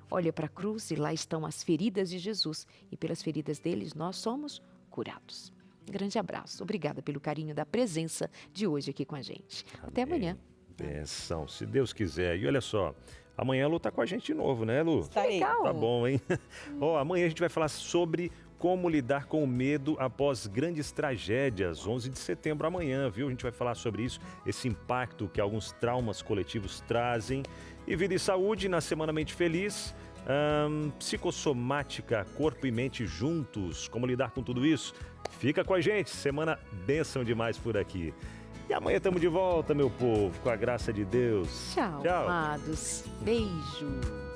Olha para a cruz e lá estão as feridas de Jesus e pelas feridas deles nós somos curados. Um grande abraço. Obrigada pelo carinho da presença de hoje aqui com a gente. Até amanhã. Benção, se Deus quiser. E olha só, amanhã a Lu tá com a gente de novo, né, Lu? Estarei. Legal. Tá bom, hein? Amanhã a gente vai falar sobre como lidar com o medo após grandes tragédias. 11 de setembro amanhã, viu? A gente vai falar sobre isso, esse impacto que alguns traumas coletivos trazem. E Vida e Saúde na Semana Mente Feliz. Psicossomática, corpo e mente juntos. Como lidar com tudo isso? Fica com a gente. Semana bênção demais por aqui. E amanhã estamos de volta, meu povo, com a graça de Deus. Tchau, amados. Beijo.